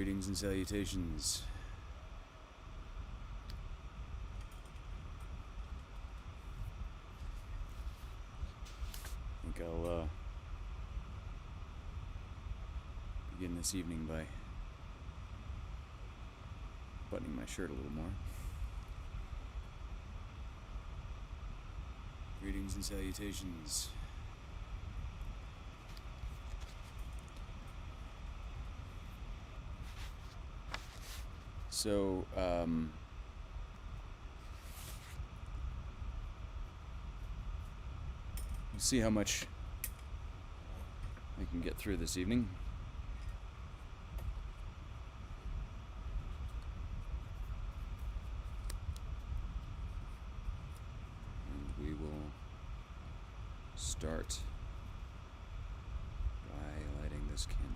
Greetings and salutations. I think I'll begin this evening by buttoning my shirt a little more. Greetings and salutations. So, we'll see how much I can get through this evening. And we will start by lighting this candle.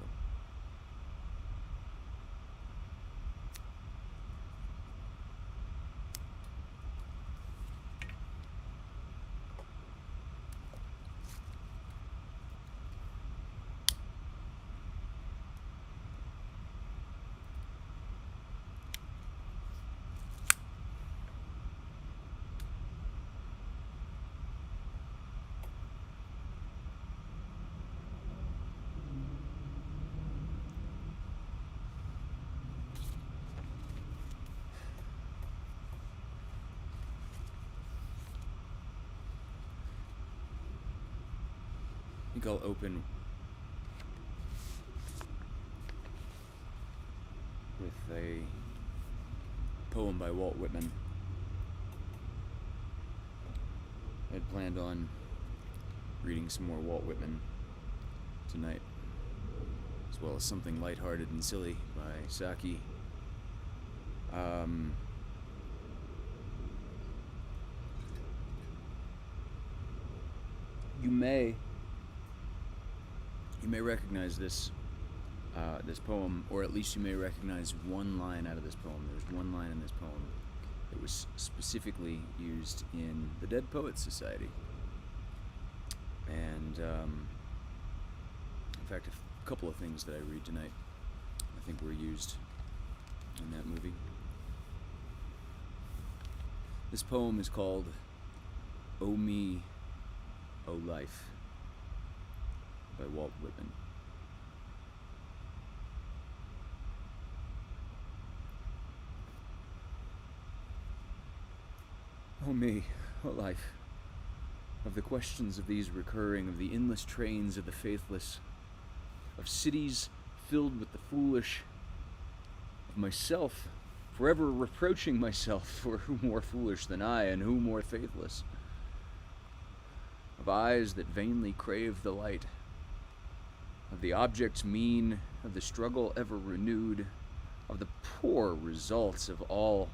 I think I'll open with a poem by Walt Whitman. I had planned on reading some more Walt Whitman tonight, as well as something lighthearted and silly by Saki. You may recognize this poem, or at least you may recognize one line out of this poem. There's one line in this poem that was specifically used in the Dead Poets Society. And, in fact, a couple of things that I read tonight I think were used in that movie. This poem is called "O Me, O Life" by Walt Whitman. O me, O life, of the questions of these recurring, of the endless trains of the faithless, of cities filled with the foolish, of myself forever reproaching myself for who more foolish than I and who more faithless, of eyes that vainly crave the light, of the objects mean, of the struggle ever renewed, of the poor results of all,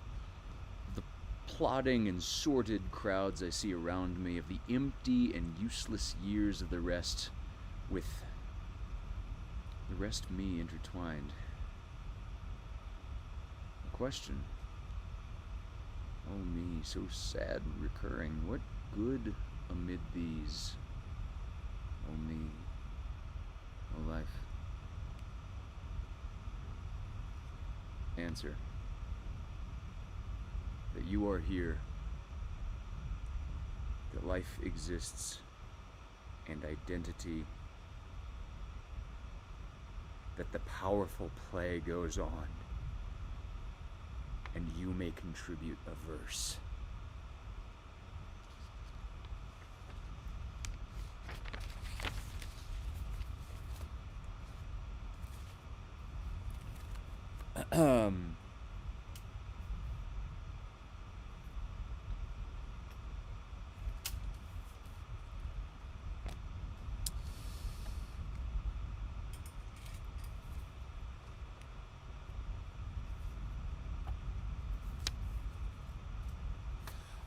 of the plodding and sordid crowds I see around me, of the empty and useless years of the rest, with the rest me intertwined. A question, oh me, so sad recurring, what good amid these, oh me, O life? Answer, that you are here, that life exists, and identity, that the powerful play goes on, and you may contribute a verse.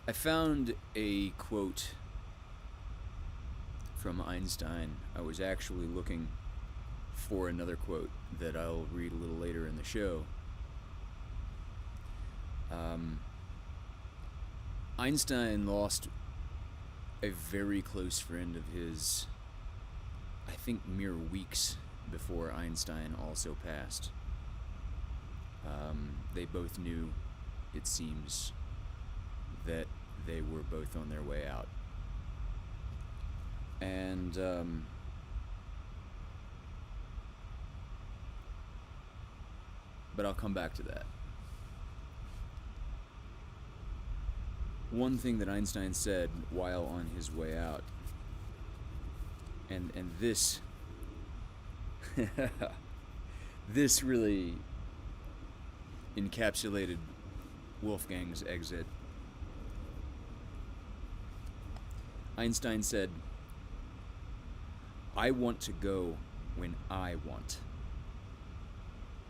I found a quote from Einstein. I was actually looking for another quote that I'll read a little later in the show. Einstein lost a very close friend of his, I think mere weeks before Einstein also passed. They both knew, it seems, that they were both on their way out. And but I'll come back to that. One thing that Einstein said while on his way out, and this this really encapsulated Wolfgang's exit. Einstein said, "I want to go when I want.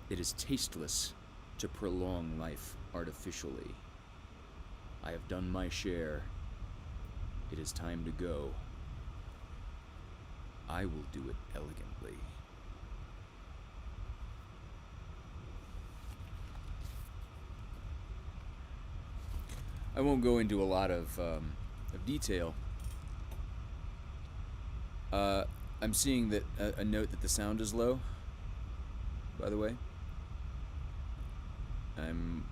It is tasteless to prolong life artificially. I have done my share. It is time to go. I will do it elegantly." I won't go into a lot of detail. I'm seeing that a note that the sound is low, by the way. I'm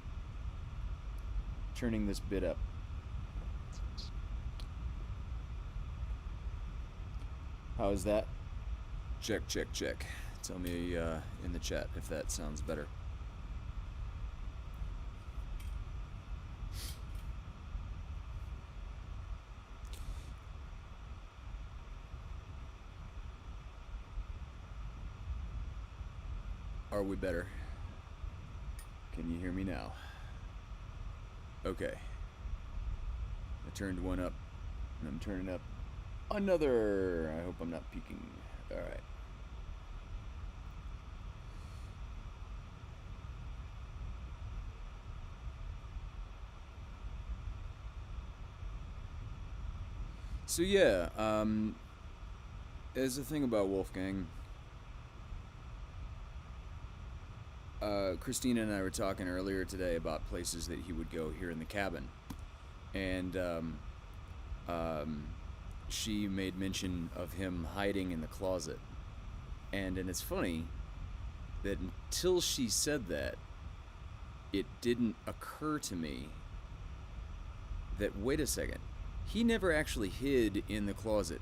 turning this bit up. How is that? Check, check, check. Tell me in the chat if that sounds better. Are we better? Can you hear me now? Okay. I turned one up, and I'm turning up another. I hope I'm not peaking. Alright. So yeah, there's a thing about Wolfgang. Christina and I were talking earlier today about places that he would go here in the cabin, and she made mention of him hiding in the closet, and it's funny that until she said that, it didn't occur to me that, wait a second, he never actually hid in the closet.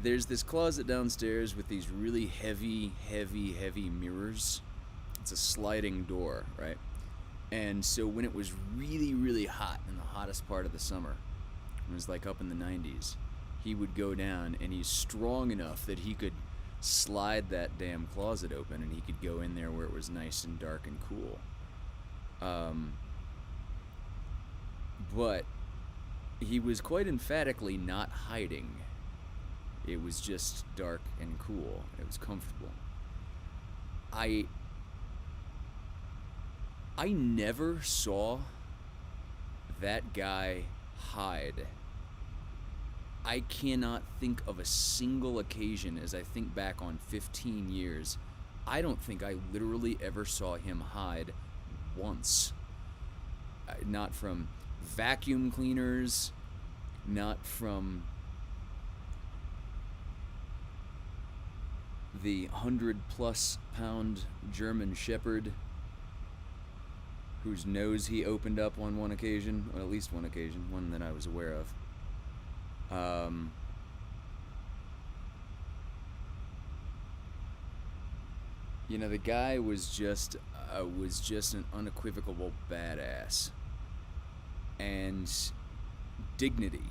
There's this closet downstairs with these really heavy mirrors. It's a sliding door, right? And so when it was really, really hot in the hottest part of the summer, it was like up in the 90s, he would go down, and he's strong enough that he could slide that damn closet open, and he could go in there where it was nice and dark and cool. But he was quite emphatically not hiding. It was just dark and cool. It was comfortable. I never saw that guy hide. I cannot think of a single occasion, as I think back on 15 years, I don't think I literally ever saw him hide once. Not from vacuum cleaners, not from the 100+ pound German Shepherd whose nose he opened up on one occasion, or at least one occasion, one that I was aware of. You know, the guy was just an unequivocal badass, and dignity.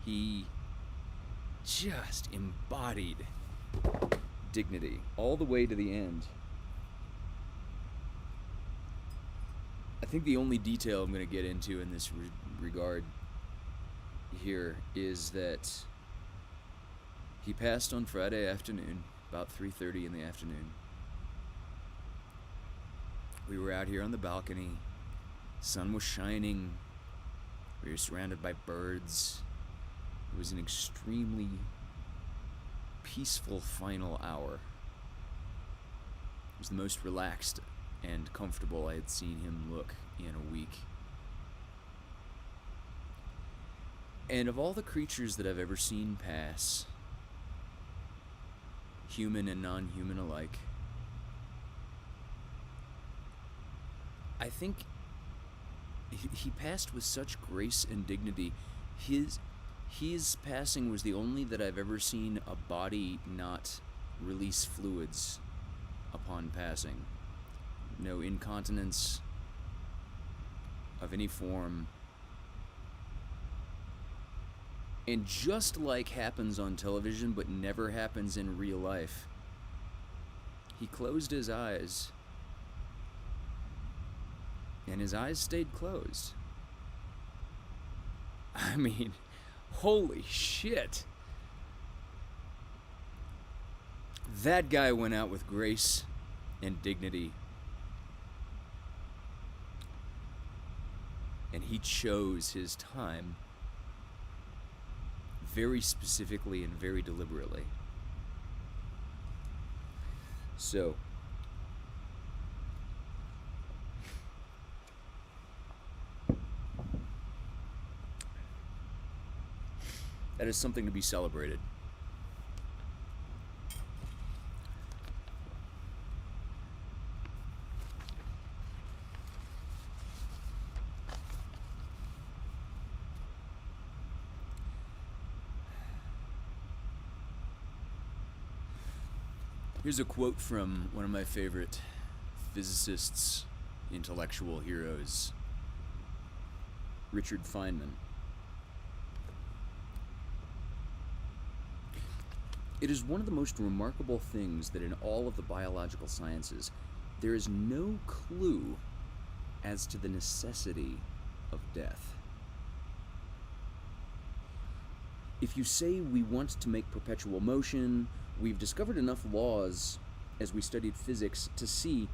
He just embodied dignity all the way to the end. I think the only detail I'm going to get into in this regard here is that he passed on Friday afternoon, about 3:30 in the afternoon. We were out here on the balcony. Sun was shining. We were surrounded by birds. It was an extremely peaceful final hour. It was the most relaxed and comfortable I had seen him look in a week. And of all the creatures that I've ever seen pass, human and non-human alike, I think he passed with such grace and dignity. His passing was the only that I've ever seen a body not release fluids upon passing. No incontinence of any form. And just like happens on television but never happens in real life, he closed his eyes, and his eyes stayed closed. I mean, holy shit. That guy went out with grace and dignity. And he chose his time very specifically and very deliberately. So, that is something to be celebrated. Here's a quote from one of my favorite physicists, intellectual heroes, Richard Feynman. It is one of the most remarkable things that in all of the biological sciences, there is no clue as to the necessity of death. If you say we want to make perpetual motion, we've discovered enough laws as we studied physics to see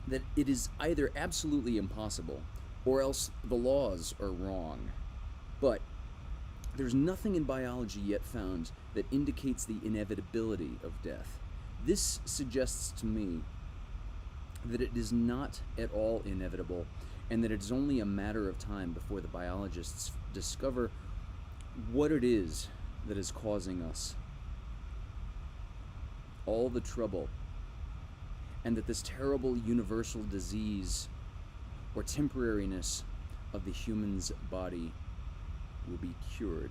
that it is either absolutely impossible or else the laws are wrong. But there's nothing in biology yet found that indicates the inevitability of death. This suggests to me that it is not at all inevitable, and that it is only a matter of time before the biologists discover what it is that is causing us all the trouble, and that this terrible universal disease or temporariness of the human's body will be cured.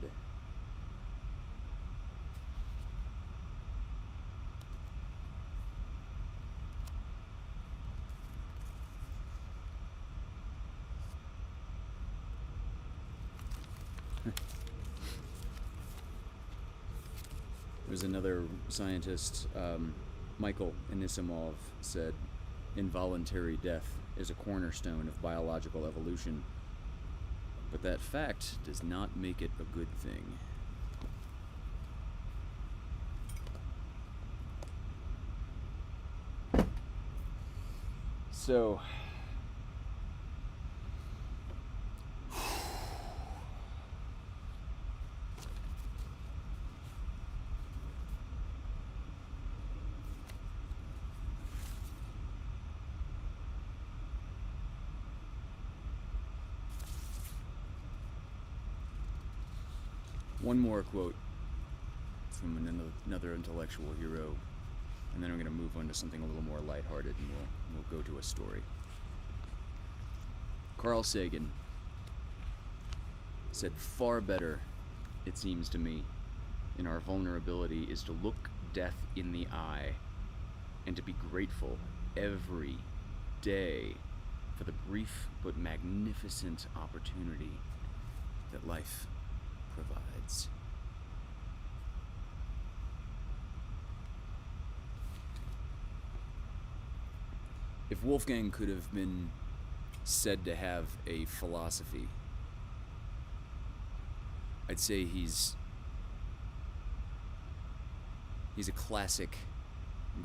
There's another scientist, Michael Anisimov, said, "Involuntary death is a cornerstone of biological evolution, but that fact does not make it a good thing." So, one more quote from another intellectual hero, and then I'm going to move on to something a little more lighthearted, and we'll go to a story. Carl Sagan said, "Far better, it seems to me, in our vulnerability is to look death in the eye and to be grateful every day for the brief but magnificent opportunity that life provides." If Wolfgang could have been said to have a philosophy, I'd say he's a classic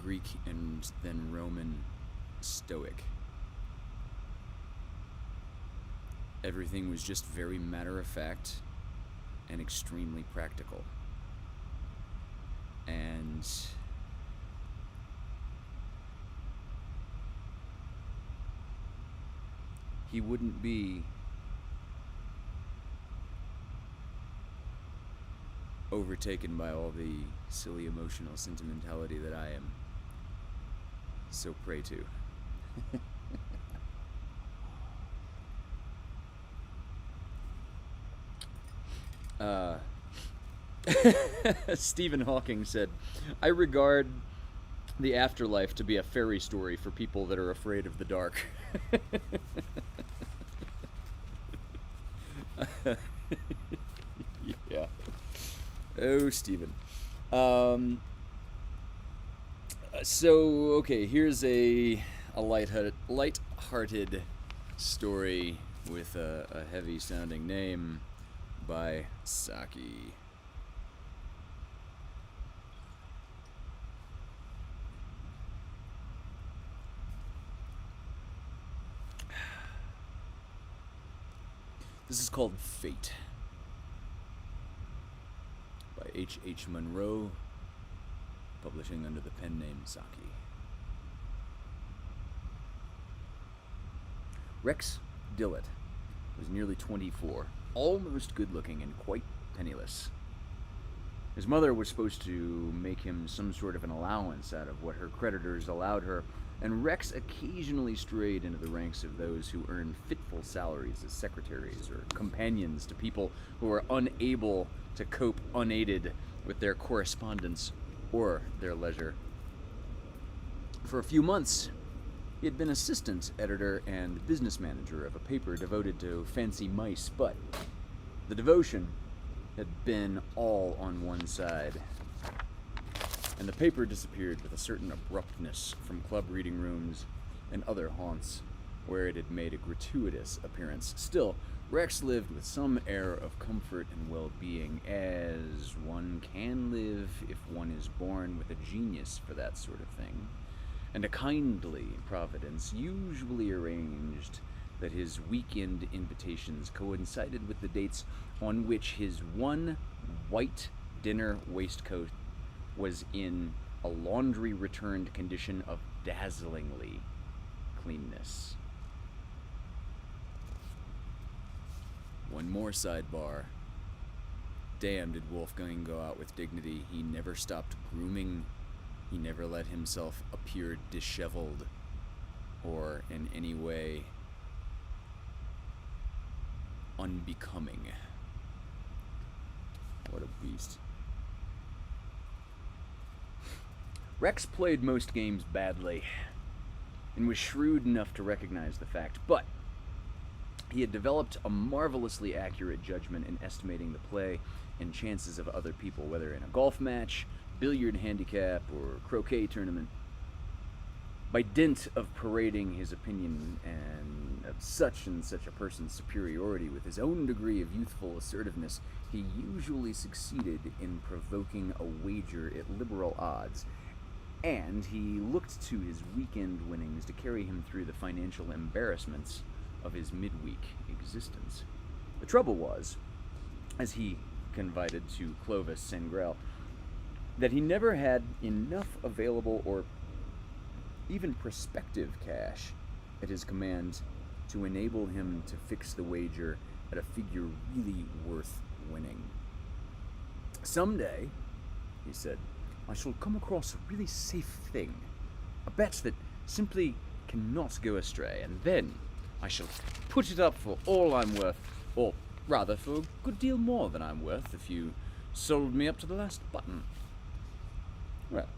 Greek and then Roman Stoic. Everything was just very matter-of-fact and extremely practical. And he wouldn't be overtaken by all the silly emotional sentimentality that I am so prey to. Uh, Stephen Hawking said, I regard the afterlife to be a fairy story for people that are afraid of the dark. Yeah. Oh, Stephen. Um, so, okay, here's a light-hearted story with a heavy-sounding name by Saki. This is called Fate by H. Munro, publishing under the pen name Saki. Rex Dillett was nearly 24, almost good-looking and quite penniless. His mother was supposed to make him some sort of an allowance out of what her creditors allowed her, and Rex occasionally strayed into the ranks of those who earned fitful salaries as secretaries or companions to people who were unable to cope unaided with their correspondence or their leisure. For a few months, he had been assistant editor and business manager of a paper devoted to fancy mice, but the devotion had been all on one side, and the paper disappeared with a certain abruptness from club reading rooms and other haunts where it had made a gratuitous appearance. Still, Rex lived with some air of comfort and well-being, as one can live if one is born with a genius for that sort of thing, and a kindly providence usually arranged that his weekend invitations coincided with the dates on which his one white dinner waistcoat was in a laundry-returned condition of dazzlingly cleanness. One more sidebar. Damn, did Wolfgang go out with dignity. He never stopped grooming. He never let himself appear disheveled or in any way unbecoming. What a beast. Rex played most games badly and was shrewd enough to recognize the fact, but he had developed a marvelously accurate judgment in estimating the play and chances of other people, whether in a golf match, billiard handicap, or croquet tournament. By dint of parading his opinion and of such and such a person's superiority with his own degree of youthful assertiveness, he usually succeeded in provoking a wager at liberal odds, and he looked to his weekend winnings to carry him through the financial embarrassments of his midweek existence. The trouble was, as he confided to Clovis Sangrel, that he never had enough available or even prospective cash at his command to enable him to fix the wager at a figure really worth winning. Someday, he said, I shall come across a really safe thing, a bet that simply cannot go astray, and then I shall put it up for all I'm worth, or rather for a good deal more than I'm worth if you sold me up to the last button. Well,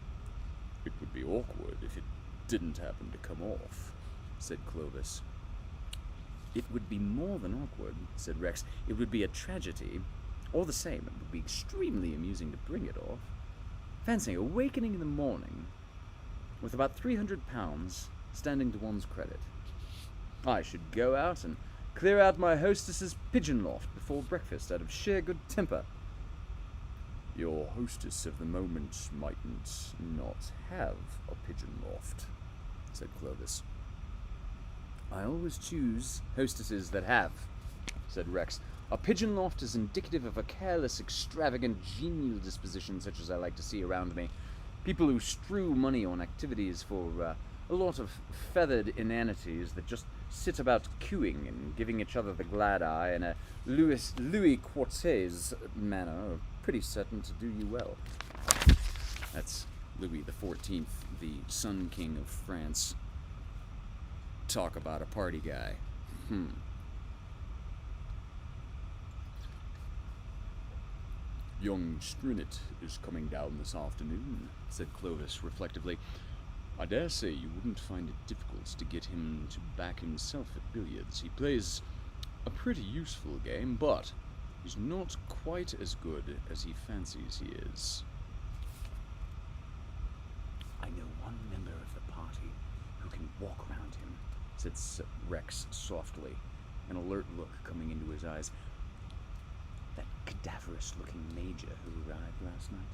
it would be awkward if it didn't happen to come off, said Clovis. It would be more than awkward, said Rex. It would be a tragedy. All the same, it would be extremely amusing to bring it off. Fancy awakening in the morning with about 300 pounds standing to one's credit. I should go out and clear out my hostess's pigeon loft before breakfast out of sheer good temper. Your hostess of the moment mightn't not have a pigeon loft, said Clovis. I always choose hostesses that have, said Rex. A pigeon loft is indicative of a careless, extravagant, genial disposition such as I like to see around me. People who strew money on activities for a lot of feathered inanities that just sit about cooing and giving each other the glad eye in a Louis Quatorze manner are pretty certain to do you well. That's Louis XIV, the Sun King of France. Talk about a party guy. Young Strinett is coming down this afternoon, said Clovis reflectively. I dare say you wouldn't find it difficult to get him to back himself at billiards. He plays a pretty useful game, but he's not quite as good as he fancies he is. I know one member of the party who can walk around him, said Rex softly, an alert look coming into his eyes. That cadaverous-looking major who arrived last night.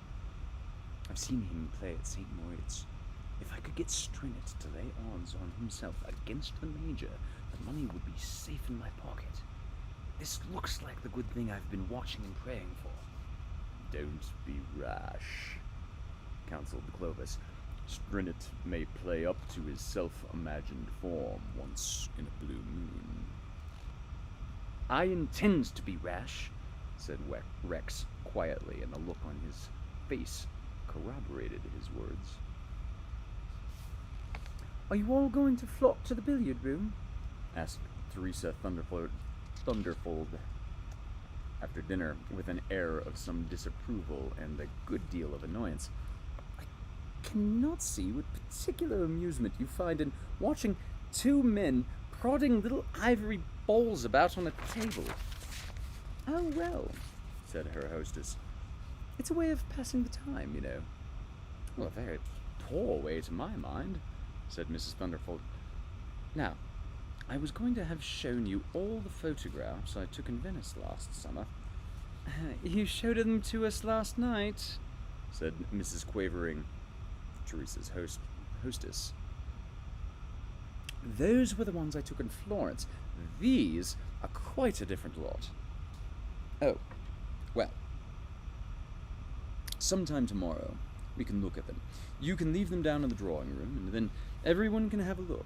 I've seen him play at St. Moritz. If I could get Strinett to lay odds on himself against the major, the money would be safe in my pocket. This looks like the good thing I've been watching and praying for. Don't be rash, counseled Clovis. Strinett may play up to his self-imagined form once in a blue moon. I intend to be rash, said Rex quietly, and the look on his face corroborated his words. Are you all going to flock to the billiard room? Asked Teresa Thunderfold after dinner, with an air of some disapproval and a good deal of annoyance. I cannot see what particular amusement you find in watching two men prodding little ivory balls about on a table. Oh, well, said her hostess. It's a way of passing the time, you know. Well, a very poor way to my mind, said Mrs. Thunderfold. Now, I was going to have shown you all the photographs I took in Venice last summer. You showed them to us last night, said Mrs. Quavering, Teresa's hostess. Those were the ones I took in Florence. These are quite a different lot. Oh, well, sometime tomorrow we can look at them. You can leave them down in the drawing room, and then everyone can have a look.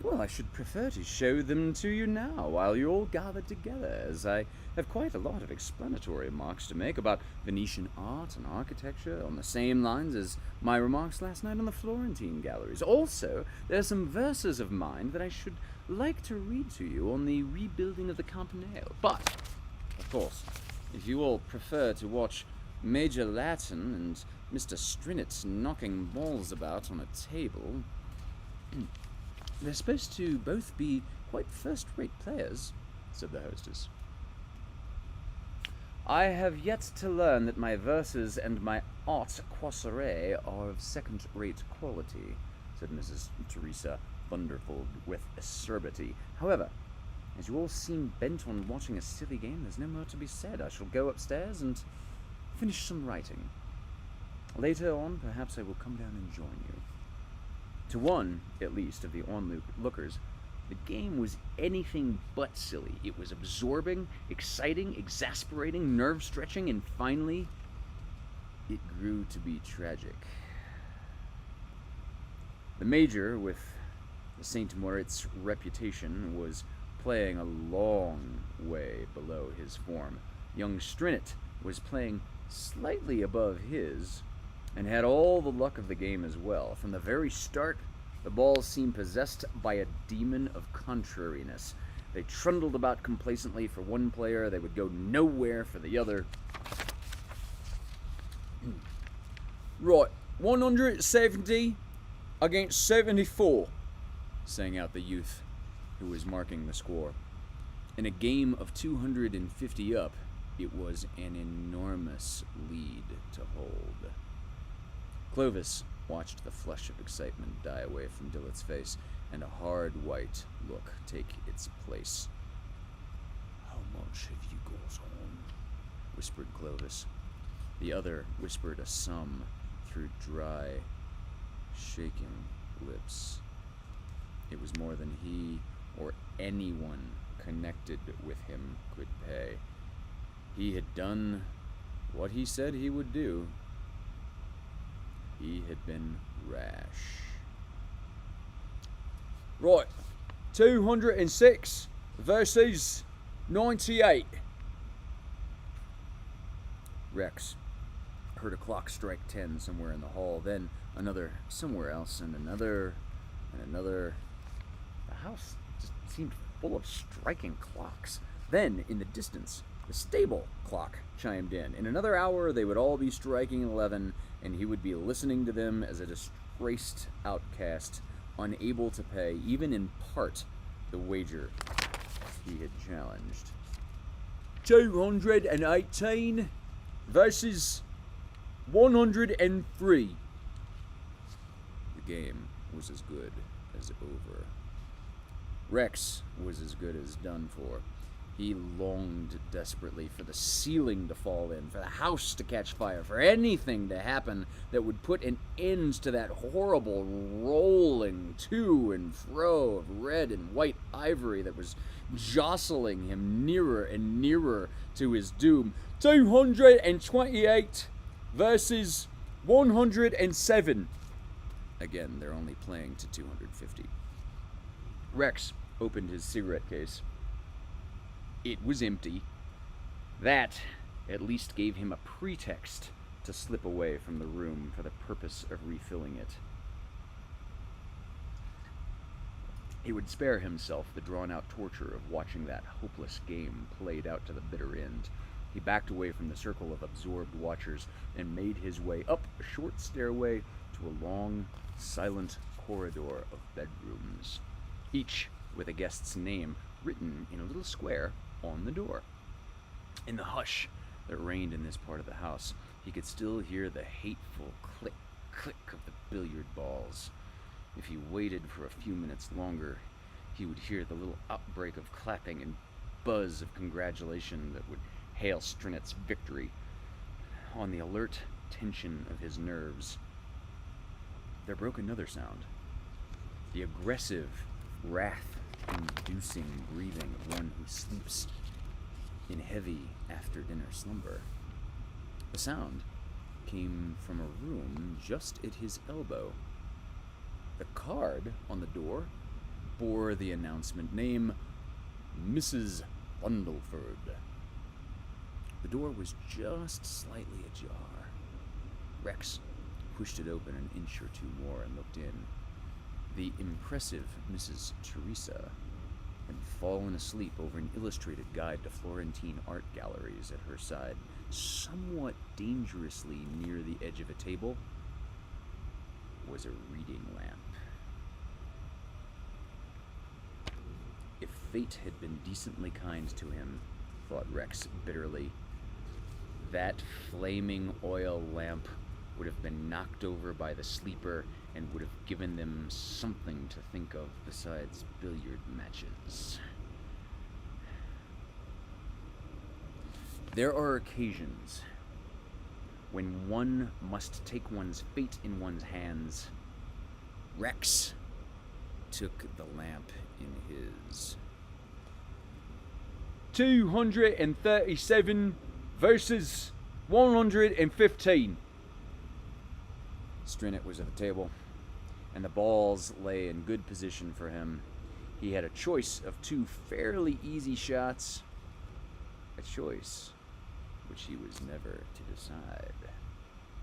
Well, I should prefer to show them to you now, while you're all gathered together, as I have quite a lot of explanatory remarks to make about Venetian art and architecture, on the same lines as my remarks last night on the Florentine galleries. Also, there are some verses of mine that I should like to read to you on the rebuilding of the Campanile. But, of course, if you all prefer to watch Major Latin and Mr. Strinett knocking balls about on a table, they're supposed to both be quite first-rate players, said the hostess. I have yet to learn that my verses and my art quoesere are of second-rate quality, said Mrs. Teresa Thunderfold with acerbity. However, as you all seem bent on watching a silly game, there's no more to be said. I shall go upstairs and finish some writing. Later on, perhaps I will come down and join you. To one, at least, of the onlookers, the game was anything but silly. It was absorbing, exciting, exasperating, nerve-stretching, and finally, it grew to be tragic. The major, with the St. Moritz reputation, was playing a long way below his form. Young Strinett was playing slightly above his, and had all the luck of the game as well. From the very start, the balls seemed possessed by a demon of contrariness. They trundled about complacently for one player, they would go nowhere for the other. Right, 170 against 74, sang out the youth who was marking the score. In a game of 250 up, it was an enormous lead to hold. Clovis watched the flush of excitement die away from Dillett's face, and a hard white look take its place. How much have you got on? Whispered Clovis. The other whispered a sum through dry, shaking lips. It was more than he or anyone connected with him could pay. He had done what he said he would do. He had been rash. Right, 206 versus 98. Rex heard a clock strike 10 somewhere in the hall, then another somewhere else, and another, and another. The house just seemed full of striking clocks. Then, in the distance, The stable clock chimed in. In another hour, they would all be striking 11, and he would be listening to them as a disgraced outcast, unable to pay, even in part, the wager he had challenged. 218 versus 103. The game was as good as over. Rex was as good as done for. He longed desperately for the ceiling to fall in, for the house to catch fire, for anything to happen that would put an end to that horrible rolling to and fro of red and white ivory that was jostling him nearer and nearer to his doom. 228 versus 107. Again, they're only playing to 250. Rex opened his cigarette case. It was empty. That at least gave him a pretext to slip away from the room for the purpose of refilling it. He would spare himself the drawn-out torture of watching that hopeless game played out to the bitter end. He backed away from the circle of absorbed watchers and made his way up a short stairway to a long, silent corridor of bedrooms, each with a guest's name written in a little square on the door. In the hush that reigned in this part of the house, he could still hear the hateful click, click of the billiard balls. If he waited for a few minutes longer, he would hear the little outbreak of clapping and buzz of congratulation that would hail Strinnett's victory. On the alert tension of his nerves, there broke another sound. The aggressive, wrath-inducing breathing of one who sleeps in heavy after-dinner slumber. The sound came from a room just at his elbow. The card on the door bore the announcement name, Mrs. Bundleford. The door was just slightly ajar. Rex pushed it open an inch or two more and looked in. The impressive Mrs. Teresa had fallen asleep over an illustrated guide to Florentine art galleries at her side, somewhat dangerously near the edge of a table was a reading lamp. If fate had been decently kind to him, thought Rex bitterly, that flaming oil lamp would have been knocked over by the sleeper and would have given them something to think of besides billiard matches. There are occasions when one must take one's fate in one's hands. Rex took the lamp in his. 237 versus 115. Strinnett was at the table, and the balls lay in good position for him. He had a choice of two fairly easy shots, a choice which he was never to decide.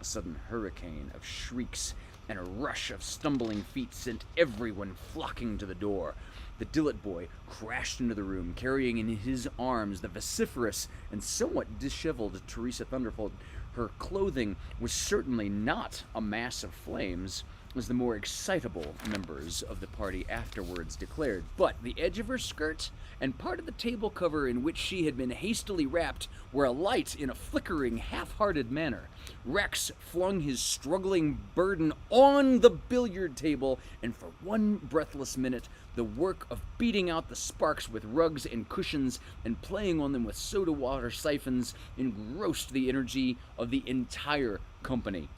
A sudden hurricane of shrieks and a rush of stumbling feet sent everyone flocking to the door. The Dillet boy crashed into the room, carrying in his arms the vociferous and somewhat disheveled Teresa Thunderfold. Her clothing was certainly not a mass of flames, as the more excitable members of the party afterwards declared, but the edge of her skirt and part of the table cover in which she had been hastily wrapped were alight in a flickering, half-hearted manner. Rex flung his struggling burden on the billiard table, and for one breathless minute, the work of beating out the sparks with rugs and cushions and playing on them with soda water siphons engrossed the energy of the entire company.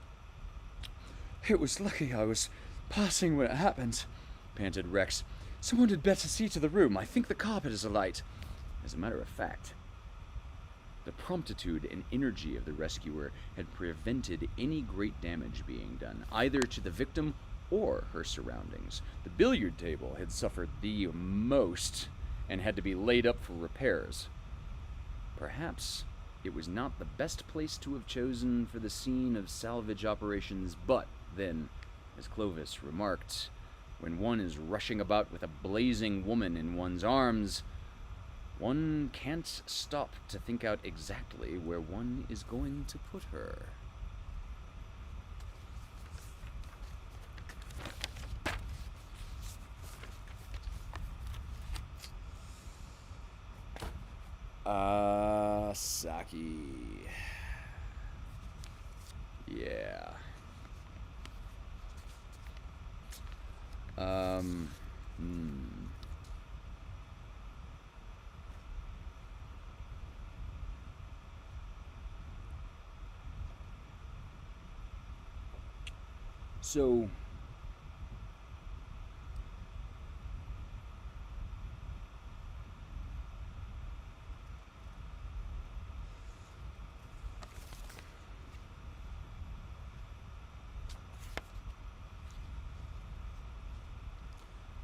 "It was lucky I was passing when it happened," panted Rex. "Someone had better see to the room. I think the carpet is alight." As a matter of fact, the promptitude and energy of the rescuer had prevented any great damage being done, either to the victim or her surroundings. The billiard table had suffered the most and had to be laid up for repairs. Perhaps it was not the best place to have chosen for the scene of salvage operations, but then, as Clovis remarked, when one is rushing about with a blazing woman in one's arms, One can't stop to think out exactly where one is going to put her. Saki. Yeah. So,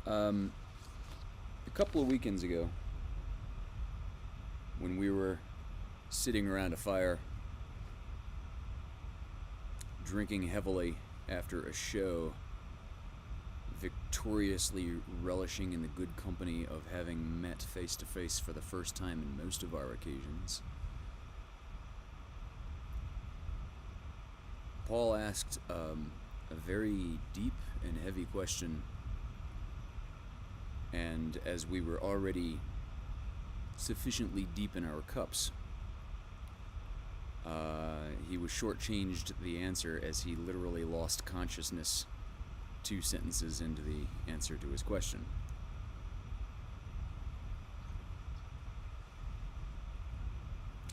a couple of weekends ago, when we were sitting around a fire, drinking heavily after a show, victoriously relishing in the good company of having met face to face for the first time in most of our occasions, Paul asked a very deep and heavy question, and as we were already sufficiently deep in our cups, he was shortchanged the answer as he literally lost consciousness 2 sentences into the answer to his question.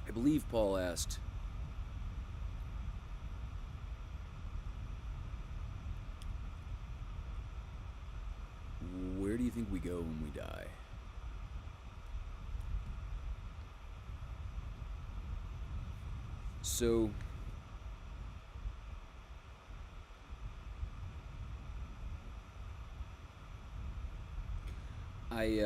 I believe Paul asked, where do you think we go when we die? So, I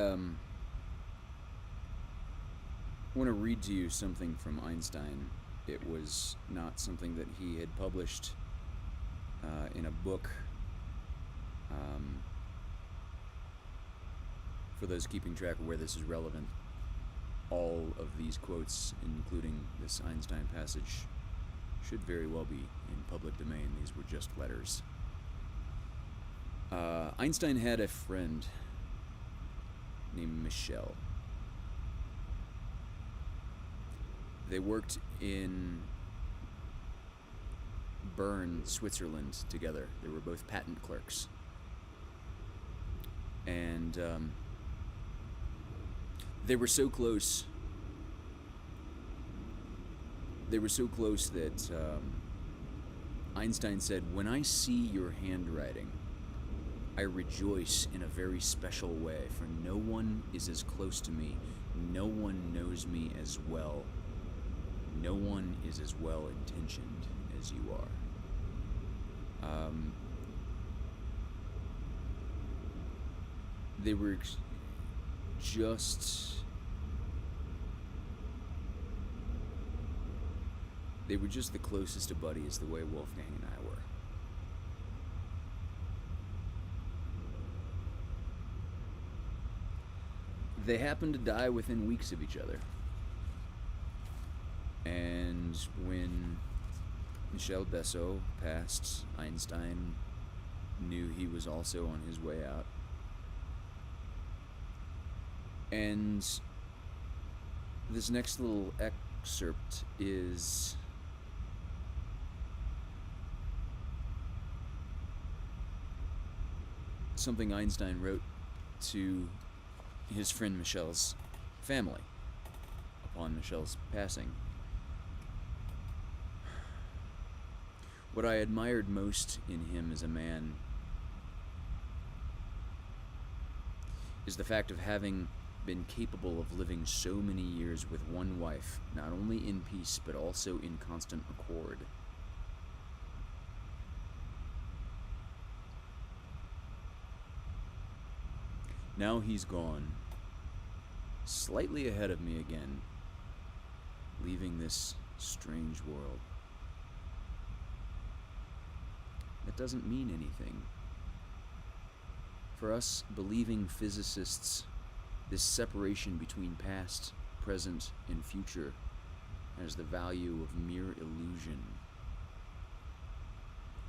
want to read to you something from Einstein. It was not something that he had published in a book. For those keeping track of where this is relevant, all of these quotes, including this Einstein passage, should very well be in public domain. These were just letters. Einstein had a friend named Michel. They worked in Bern, Switzerland together. They were both patent clerks. And they were so close. They were so close that Einstein said, "When I see your handwriting, I rejoice in a very special way, for no one is as close to me. No one knows me as well. No one is as well intentioned as you are." They were just the closest of buddies, the way Wolfgang and I were. They happened to die within weeks of each other. And when Michel Bessot passed, Einstein knew he was also on his way out. And this next little excerpt is something Einstein wrote to his friend Michel's family upon Michel's passing. What I admired most in him as a man is the fact of having been capable of living so many years with one wife, not only in peace but also in constant accord. Now he's gone, slightly ahead of me again, leaving this strange world. That doesn't mean anything. For us believing physicists, this separation between past, present, and future has the value of mere illusion,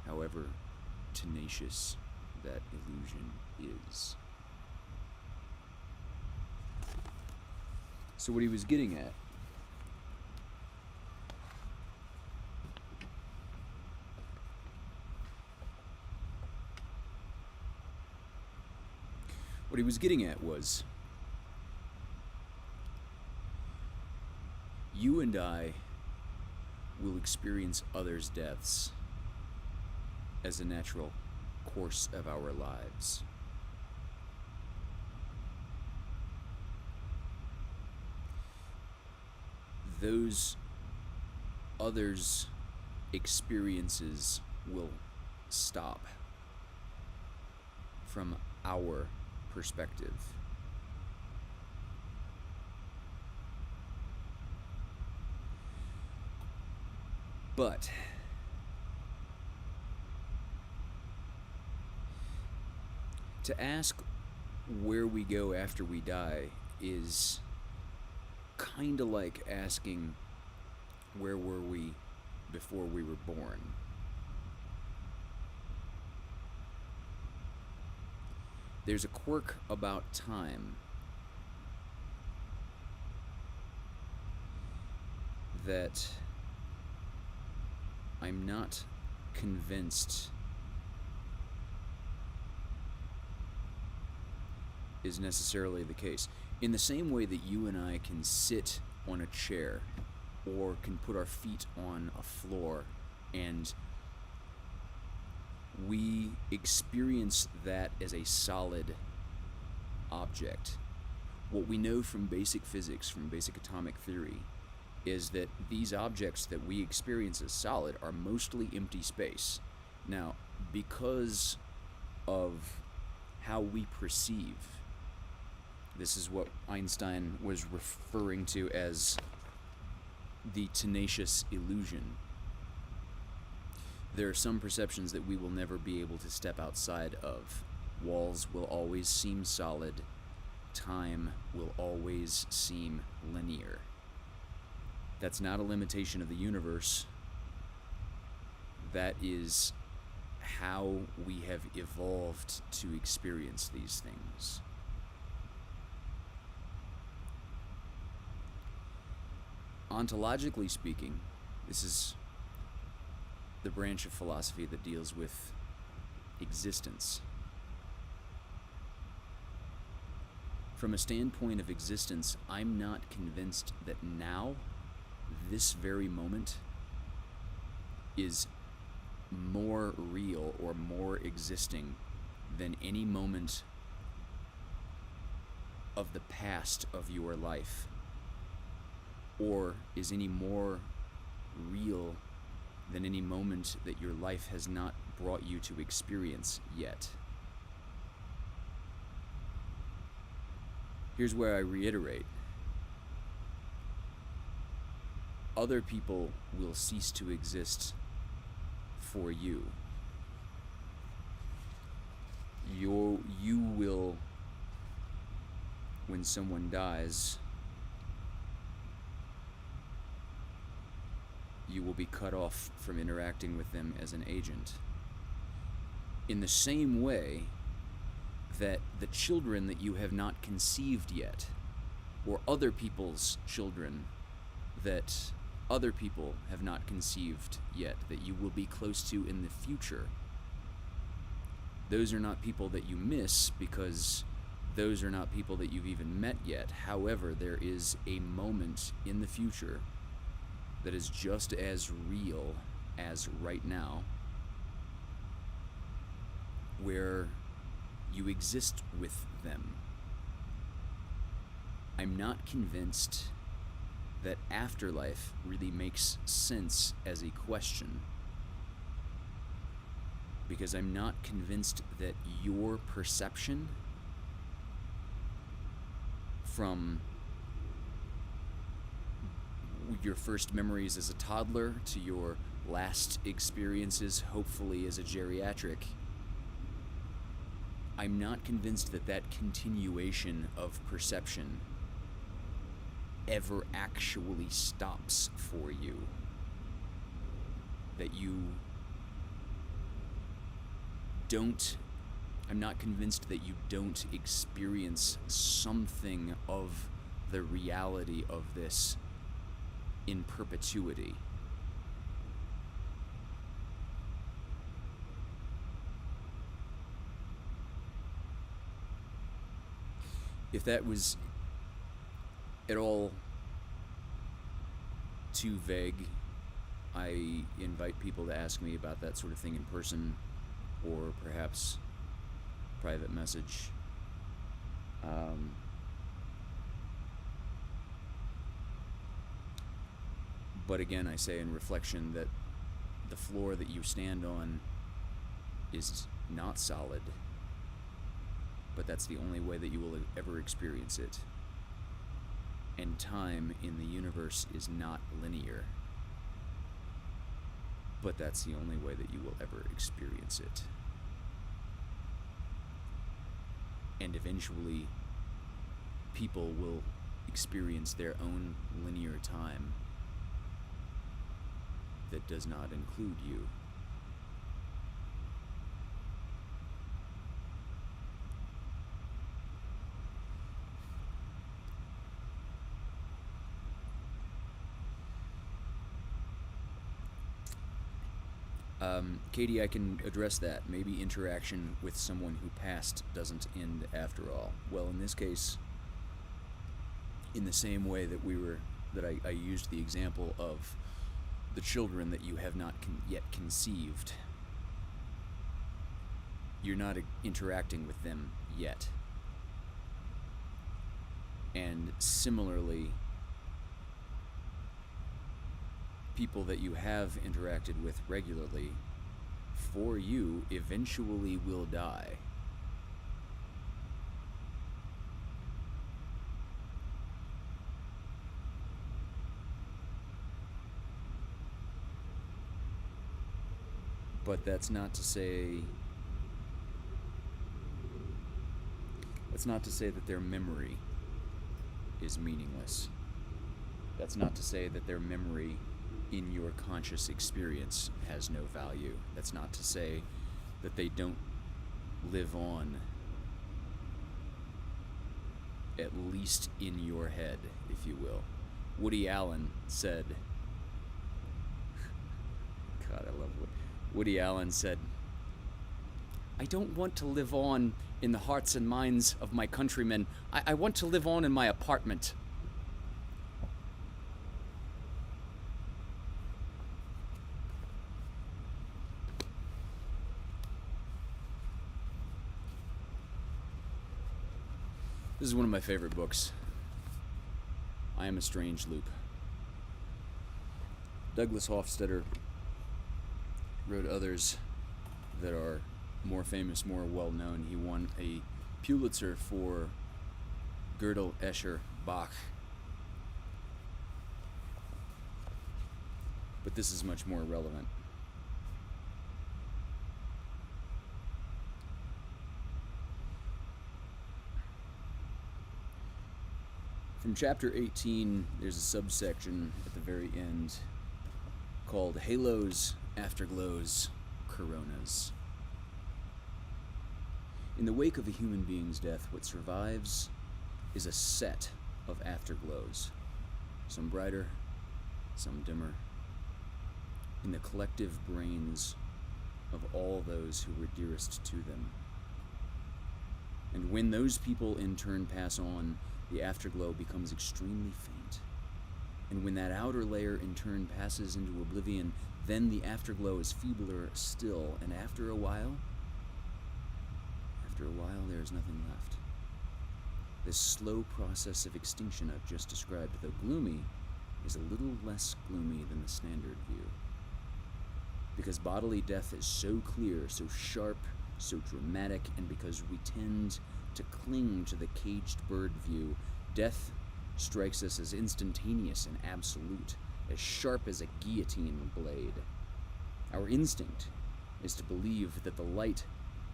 however tenacious that illusion is. So what he was getting at was, you and I will experience others' deaths as a natural course of our lives. Those others' experiences will stop from our perspective. But to ask where we go after we die is kind of like asking where were we before we were born. There's a quirk about time that I'm not convinced is necessarily the case. In the same way that you and I can sit on a chair or can put our feet on a floor and we experience that as a solid object. What we know from basic physics, from basic atomic theory, is that these objects that we experience as solid are mostly empty space. Now, because of how we perceive, this is what Einstein was referring to as the tenacious illusion. There are some perceptions that we will never be able to step outside of. Walls will always seem solid. Time will always seem linear. That's not a limitation of the universe. That is how we have evolved to experience these things. Ontologically speaking, this is the branch of philosophy that deals with existence. From a standpoint of existence, I'm not convinced that now, this very moment, is more real or more existing than any moment of the past of your life, or is any more real than any moment that your life has not brought you to experience yet. Here's where I reiterate. Other people will cease to exist for you. You will, when someone dies, you will be cut off from interacting with them as an agent. In the same way that the children that you have not conceived yet, or other people's children that other people have not conceived yet, that you will be close to in the future, those are not people that you miss because those are not people that you've even met yet. However, there is a moment in the future that is just as real as right now, where you exist with them. I'm not convinced that afterlife really makes sense as a question, because I'm not convinced that your perception from your first memories as a toddler to your last experiences, hopefully as a geriatric, I'm not convinced that that continuation of perception ever actually stops for you. That you don't, I'm not convinced that you don't experience something of the reality of this in perpetuity. If that was at all too vague, I invite people to ask me about that sort of thing in person, or perhaps private message. But again, I say in reflection that the floor that you stand on is not solid, but that's the only way that you will ever experience it. And time in the universe is not linear, but that's the only way that you will ever experience it. And eventually, people will experience their own linear time that does not include you. Katie, I can address that. Maybe interaction with someone who passed doesn't end after all. Well, in this case, in the same way that I used the example of the children that you have not yet conceived, you're not interacting with them yet. And similarly, people that you have interacted with regularly, for you, eventually will die. But that's not to say that their memory is meaningless. That's not to say that their memory in your conscious experience has no value. That's not to say that they don't live on, at least in your head, if you will. Woody Allen said, God, I love Woody Allen said, "I don't want to live on in the hearts and minds of my countrymen. I want to live on in my apartment." This is one of my favorite books. I Am a Strange Loop. Douglas Hofstadter wrote others that are more famous, more well-known. He won a Pulitzer for Gödel, Escher, Bach. But this is much more relevant. From chapter 18, there's a subsection at the very end called Halos, Afterglows, Coronas. In the wake of a human being's death, what survives is a set of afterglows, some brighter, some dimmer, in the collective brains of all those who were dearest to them. And when those people in turn pass on, the afterglow becomes extremely faint. And when that outer layer in turn passes into oblivion, then the afterglow is feebler still, and after a while, there is nothing left. This slow process of extinction I've just described, though gloomy, is a little less gloomy than the standard view. Because bodily death is so clear, so sharp, so dramatic, and because we tend to cling to the caged bird view, death strikes us as instantaneous and absolute, as sharp as a guillotine blade. Our instinct is to believe that the light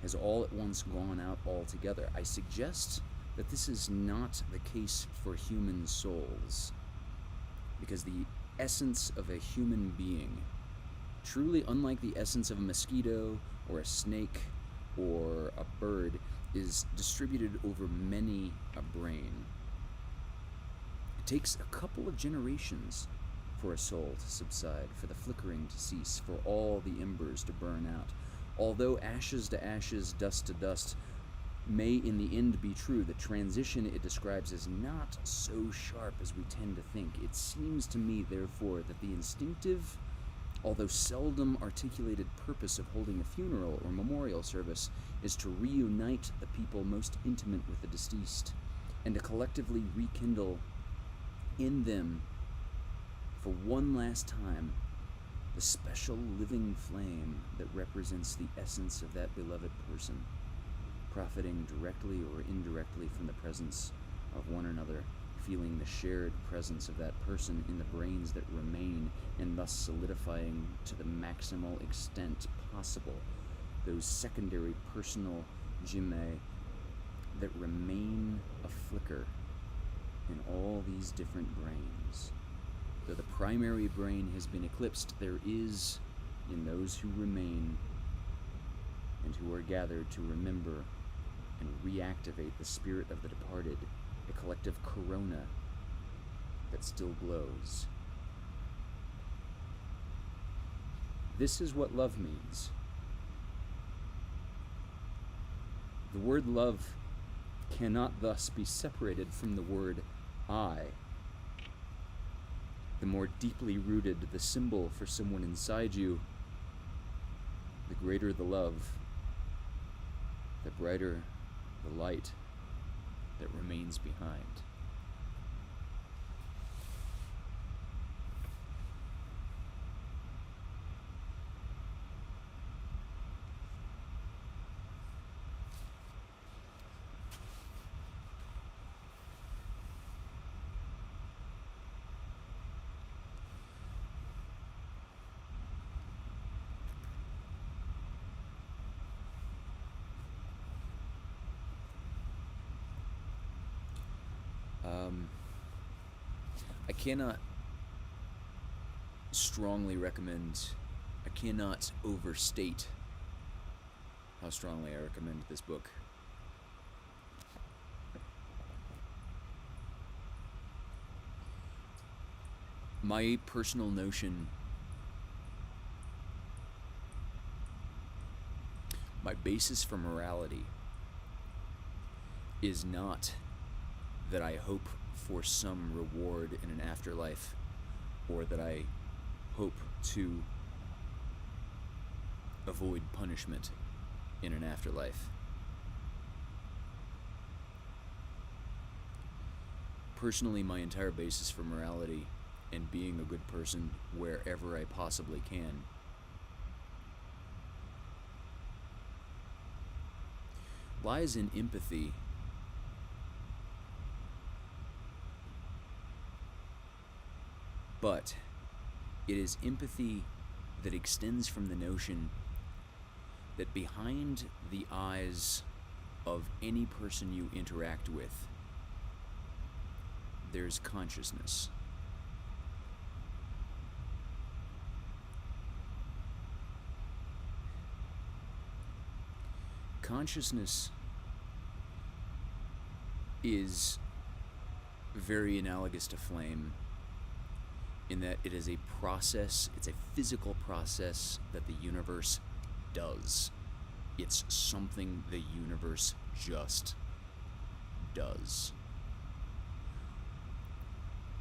has all at once gone out altogether. I suggest that this is not the case for human souls, because the essence of a human being, truly unlike the essence of a mosquito or a snake or a bird, is distributed over many a brain. It takes a couple of generations for a soul to subside, for the flickering to cease, for all the embers to burn out. Although ashes to ashes, dust to dust may in the end be true, the transition it describes is not so sharp as we tend to think. It seems to me, therefore, that the instinctive, although seldom articulated purpose of holding a funeral or memorial service is to reunite the people most intimate with the deceased, and to collectively rekindle in them, for one last time, the special living flame that represents the essence of that beloved person, profiting directly or indirectly from the presence of one another, feeling the shared presence of that person in the brains that remain, and thus solidifying to the maximal extent possible those secondary personal jimme that remain a flicker in all these different brains. Though the primary brain has been eclipsed, there is, in those who remain and who are gathered to remember and reactivate the spirit of the departed, a collective corona that still glows. This is what love means. The word love cannot thus be separated from the word I. The more deeply rooted the symbol for someone inside you, the greater the love, the brighter the light that remains behind. I cannot strongly recommend, I cannot overstate how strongly I recommend this book. My personal notion, my basis for morality is not that I hope for some reward in an afterlife, or that I hope to avoid punishment in an afterlife. Personally, my entire basis for morality and being a good person wherever I possibly can lies in empathy. But it is empathy that extends from the notion that behind the eyes of any person you interact with, there's consciousness. Consciousness is very analogous to flame, in that it is a process, it's a physical process that the universe does. It's something the universe just does.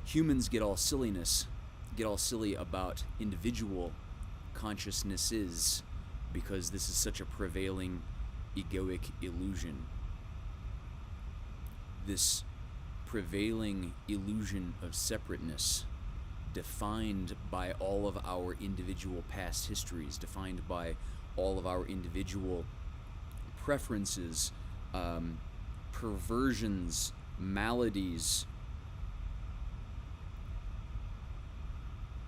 Humans get all silly about individual consciousnesses because this is such a prevailing egoic illusion. This prevailing illusion of separateness, defined by all of our individual past histories, defined by all of our individual preferences, perversions, maladies,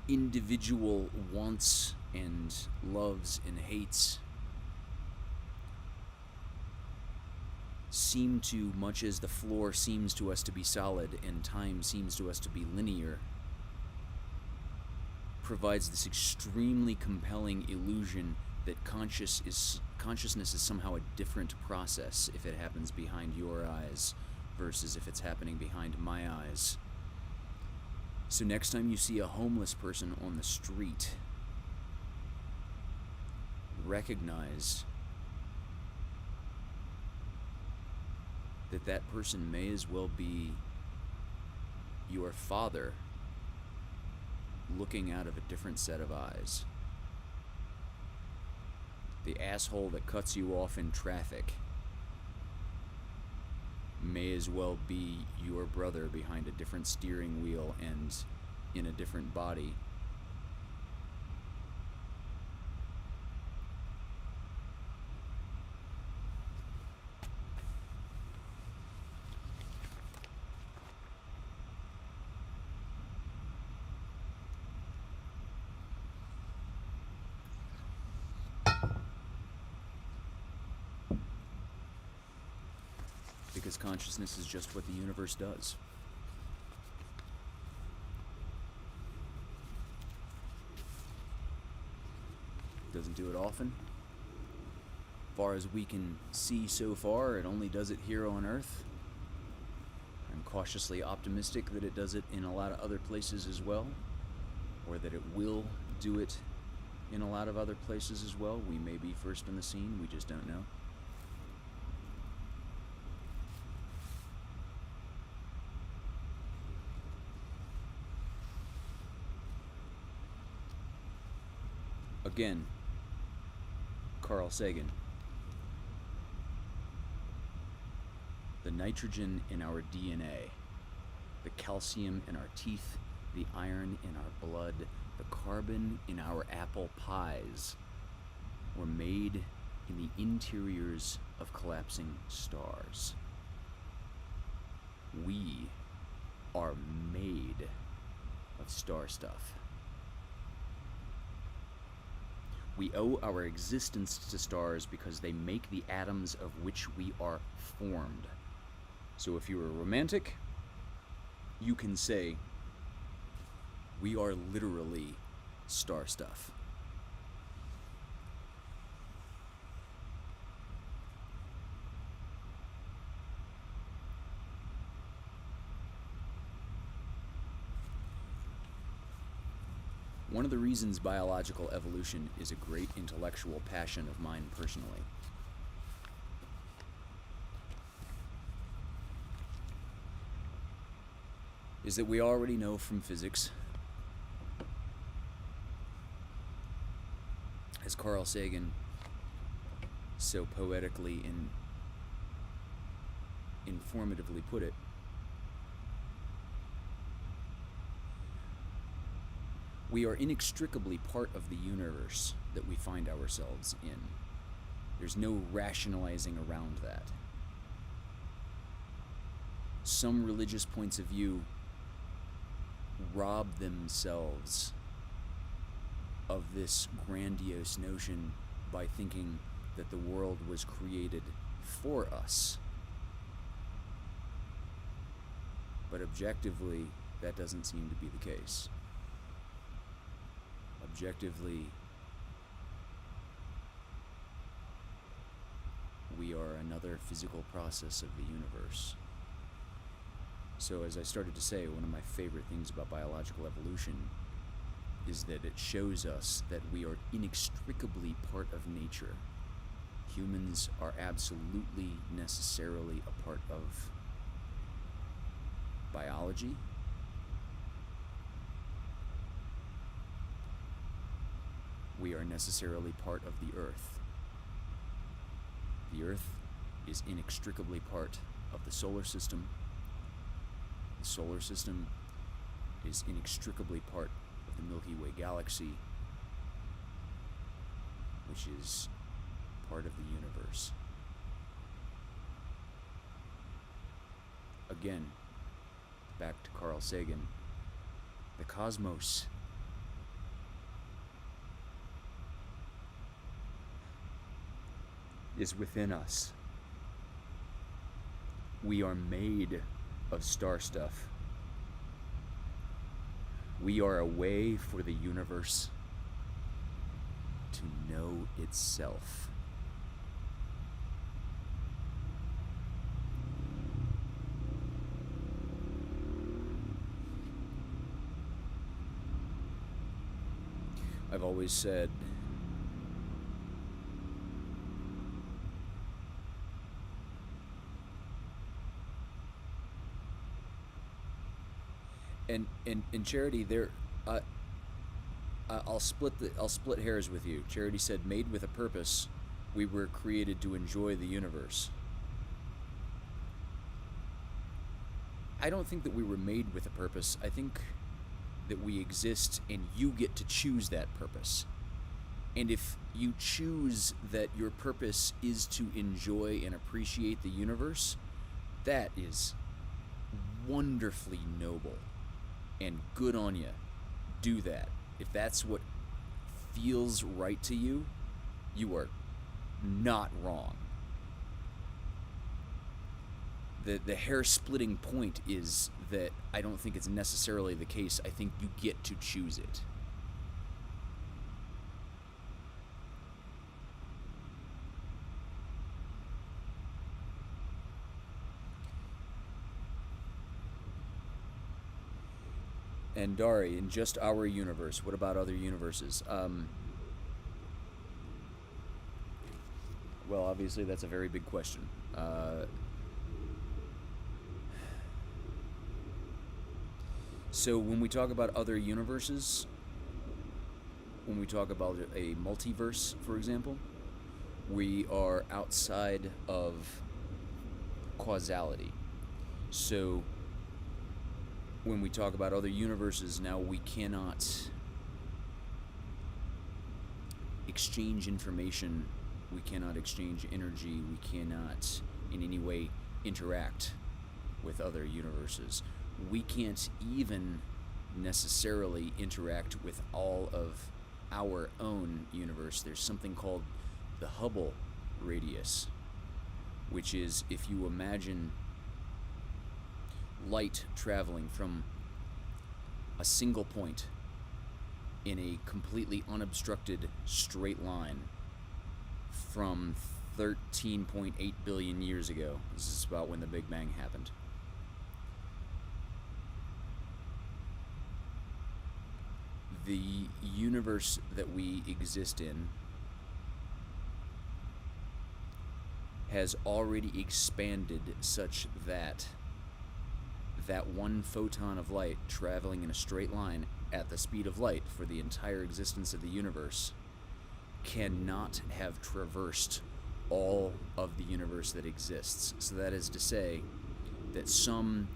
individual wants and loves and hates. seem to, much as the floor seems to us to be solid and time seems to us to be linear, provides this extremely compelling illusion that consciousness is somehow a different process if it happens behind your eyes versus if it's happening behind my eyes. So next time you see a homeless person on the street, recognize that that person may as well be your father looking out of a different set of eyes. The asshole that cuts you off in traffic may as well be your brother behind a different steering wheel and in a different body. Because consciousness is just what the universe does. It doesn't do it often. As far as we can see so far, it only does it here on Earth. I'm cautiously optimistic that it does it in a lot of other places as well, or that it will do it in a lot of other places as well. We may be first on the scene, we just don't know. Again, Carl Sagan. The nitrogen in our DNA, the calcium in our teeth, the iron in our blood, the carbon in our apple pies were made in the interiors of collapsing stars. We are made of star stuff. We owe our existence to stars because they make the atoms of which we are formed. So if you're a romantic, you can say, we are literally star stuff. One of the reasons biological evolution is a great intellectual passion of mine personally is that we already know from physics, as Carl Sagan so poetically and informatively put it, we are inextricably part of the universe that we find ourselves in. There's no rationalizing around that. Some religious points of view rob themselves of this grandiose notion by thinking that the world was created for us. But objectively, that doesn't seem to be the case. Objectively, we are another physical process of the universe. So as I started to say, one of my favorite things about biological evolution is that it shows us that we are inextricably part of nature. Humans are absolutely necessarily a part of biology. We are necessarily part of the Earth. The Earth is inextricably part of the solar system. The solar system is inextricably part of the Milky Way galaxy, which is part of the universe. Again, back to Carl Sagan, the cosmos is within us. We are made of star stuff. We are a way for the universe to know itself. I've always said and Charity, there, I'll split hairs with you. Charity said, "Made with a purpose, we were created to enjoy the universe." I don't think that we were made with a purpose. I think that we exist, and you get to choose that purpose. And if you choose that your purpose is to enjoy and appreciate the universe, that is wonderfully noble. And good on you. Do that. If that's what feels right to you, you are not wrong. The hair-splitting point is that I don't think it's necessarily the case. I think you get to choose it. And Dari, in just our universe, what about other universes? Well, obviously that's a very big question. So when we talk about other universes, when we talk about a multiverse, for example, we are outside of causality. So when we talk about other universes now, we cannot exchange information, we cannot exchange energy, we cannot in any way interact with other universes. We can't even necessarily interact with all of our own universe. There's something called the Hubble Radius, which is, if you imagine light traveling from a single point in a completely unobstructed straight line from 13.8 billion years ago. This is about when the Big Bang happened. The universe that we exist in has already expanded such that that one photon of light traveling in a straight line at the speed of light for the entire existence of the universe cannot have traversed all of the universe that exists. So that is to say that some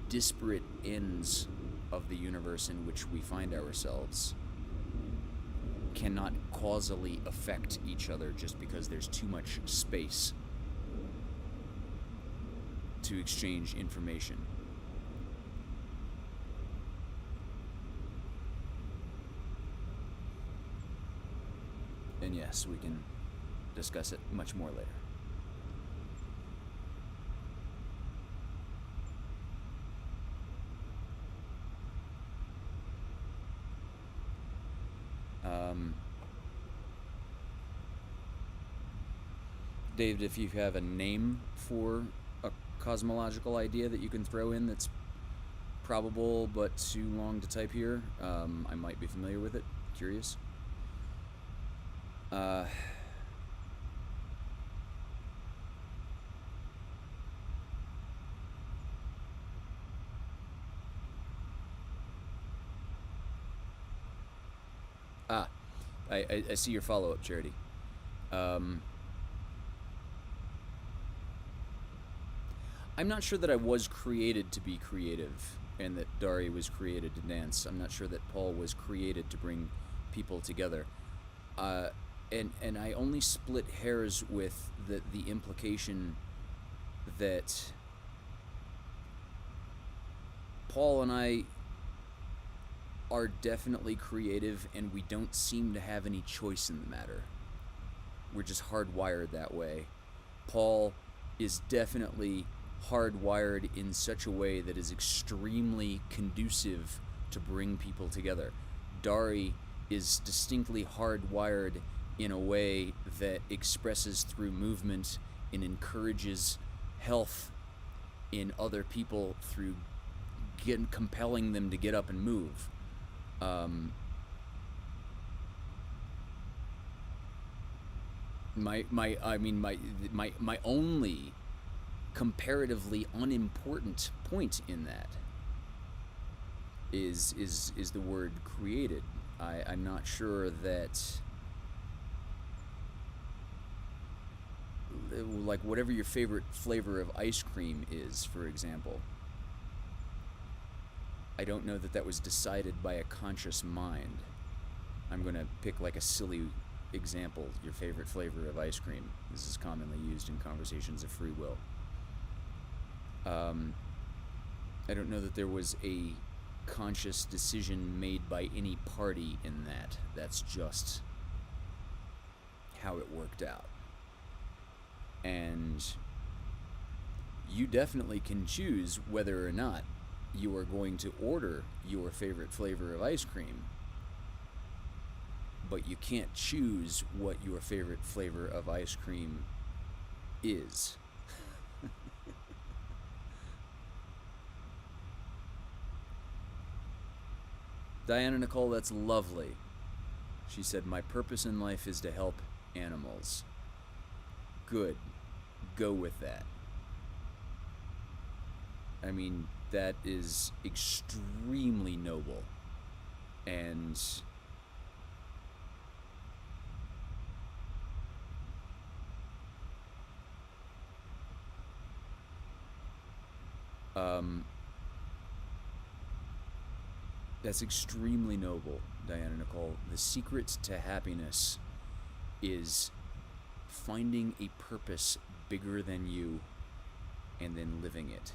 disparate ends of the universe in which we find ourselves cannot causally affect each other just because there's too much space to exchange information. And yes, we can discuss it much more later. David, if you have a name for a cosmological idea that you can throw in that's probable but too long to type here, I might be familiar with it. Curious. I see your follow-up, Charity. I'm not sure that I was created to be creative and that Dari was created to dance. I'm not sure that Paul was created to bring people together. And I only split hairs with the implication that Paul and I are definitely creative, and we don't seem to have any choice in the matter. We're just hardwired that way. Paul is definitely hardwired in such a way that is extremely conducive to bring people together. Dari is distinctly hardwired in a way that expresses through movement and encourages health in other people through compelling them to get up and move. My only comparatively unimportant point in that is the word created. I'm not sure that, like, whatever your favorite flavor of ice cream is, for example, I don't know that was decided by a conscious mind. I'm going to pick like a silly example, your favorite flavor of ice cream. This is commonly used in conversations of free will. I don't know that there was a conscious decision made by any party in that. That's just how it worked out. And you definitely can choose whether or not you are going to order your favorite flavor of ice cream, but you can't choose what your favorite flavor of ice cream is. Diana Nicole, that's lovely. She said, my purpose in life is to help animals. Good. Go with that. I mean, that is extremely noble. And that's extremely noble, Diana Nicole. The secret to happiness is finding a purpose bigger than you and then living it.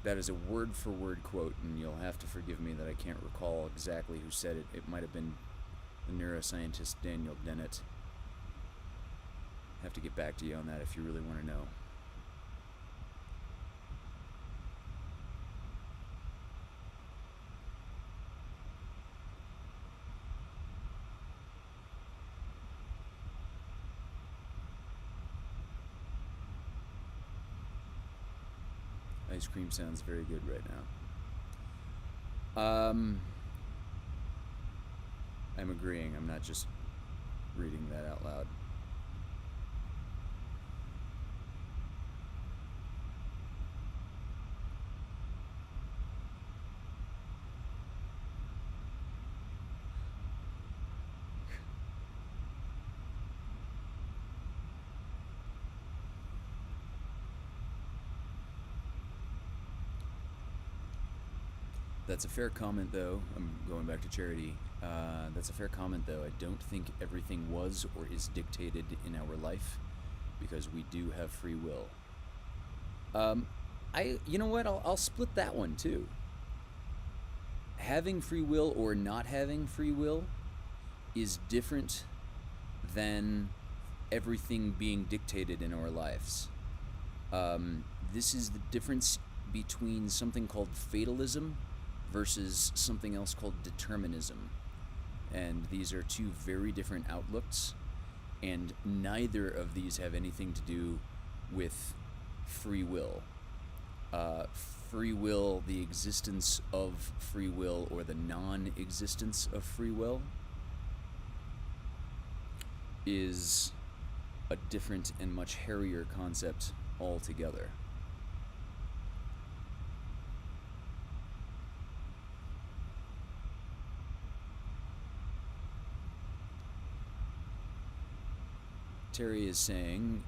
That is a word-for-word quote, and you'll have to forgive me that I can't recall exactly who said it. It might have been the neuroscientist Daniel Dennett. Have to get back to you on that if you really want to know. Ice cream sounds very good right now. I'm agreeing. I'm not just reading that out loud. That's a fair comment, though. I'm going back to Charity. That's a fair comment, though. I don't think everything was or is dictated in our life, because we do have free will. You know what? I'll split that one too. Having free will or not having free will is different than everything being dictated in our lives. This is the difference between something called fatalism versus something else called determinism. And these are two very different outlooks, and neither of these have anything to do with free will. Free will, the existence of free will or the non-existence of free will, is a different and much hairier concept altogether. Terry is saying,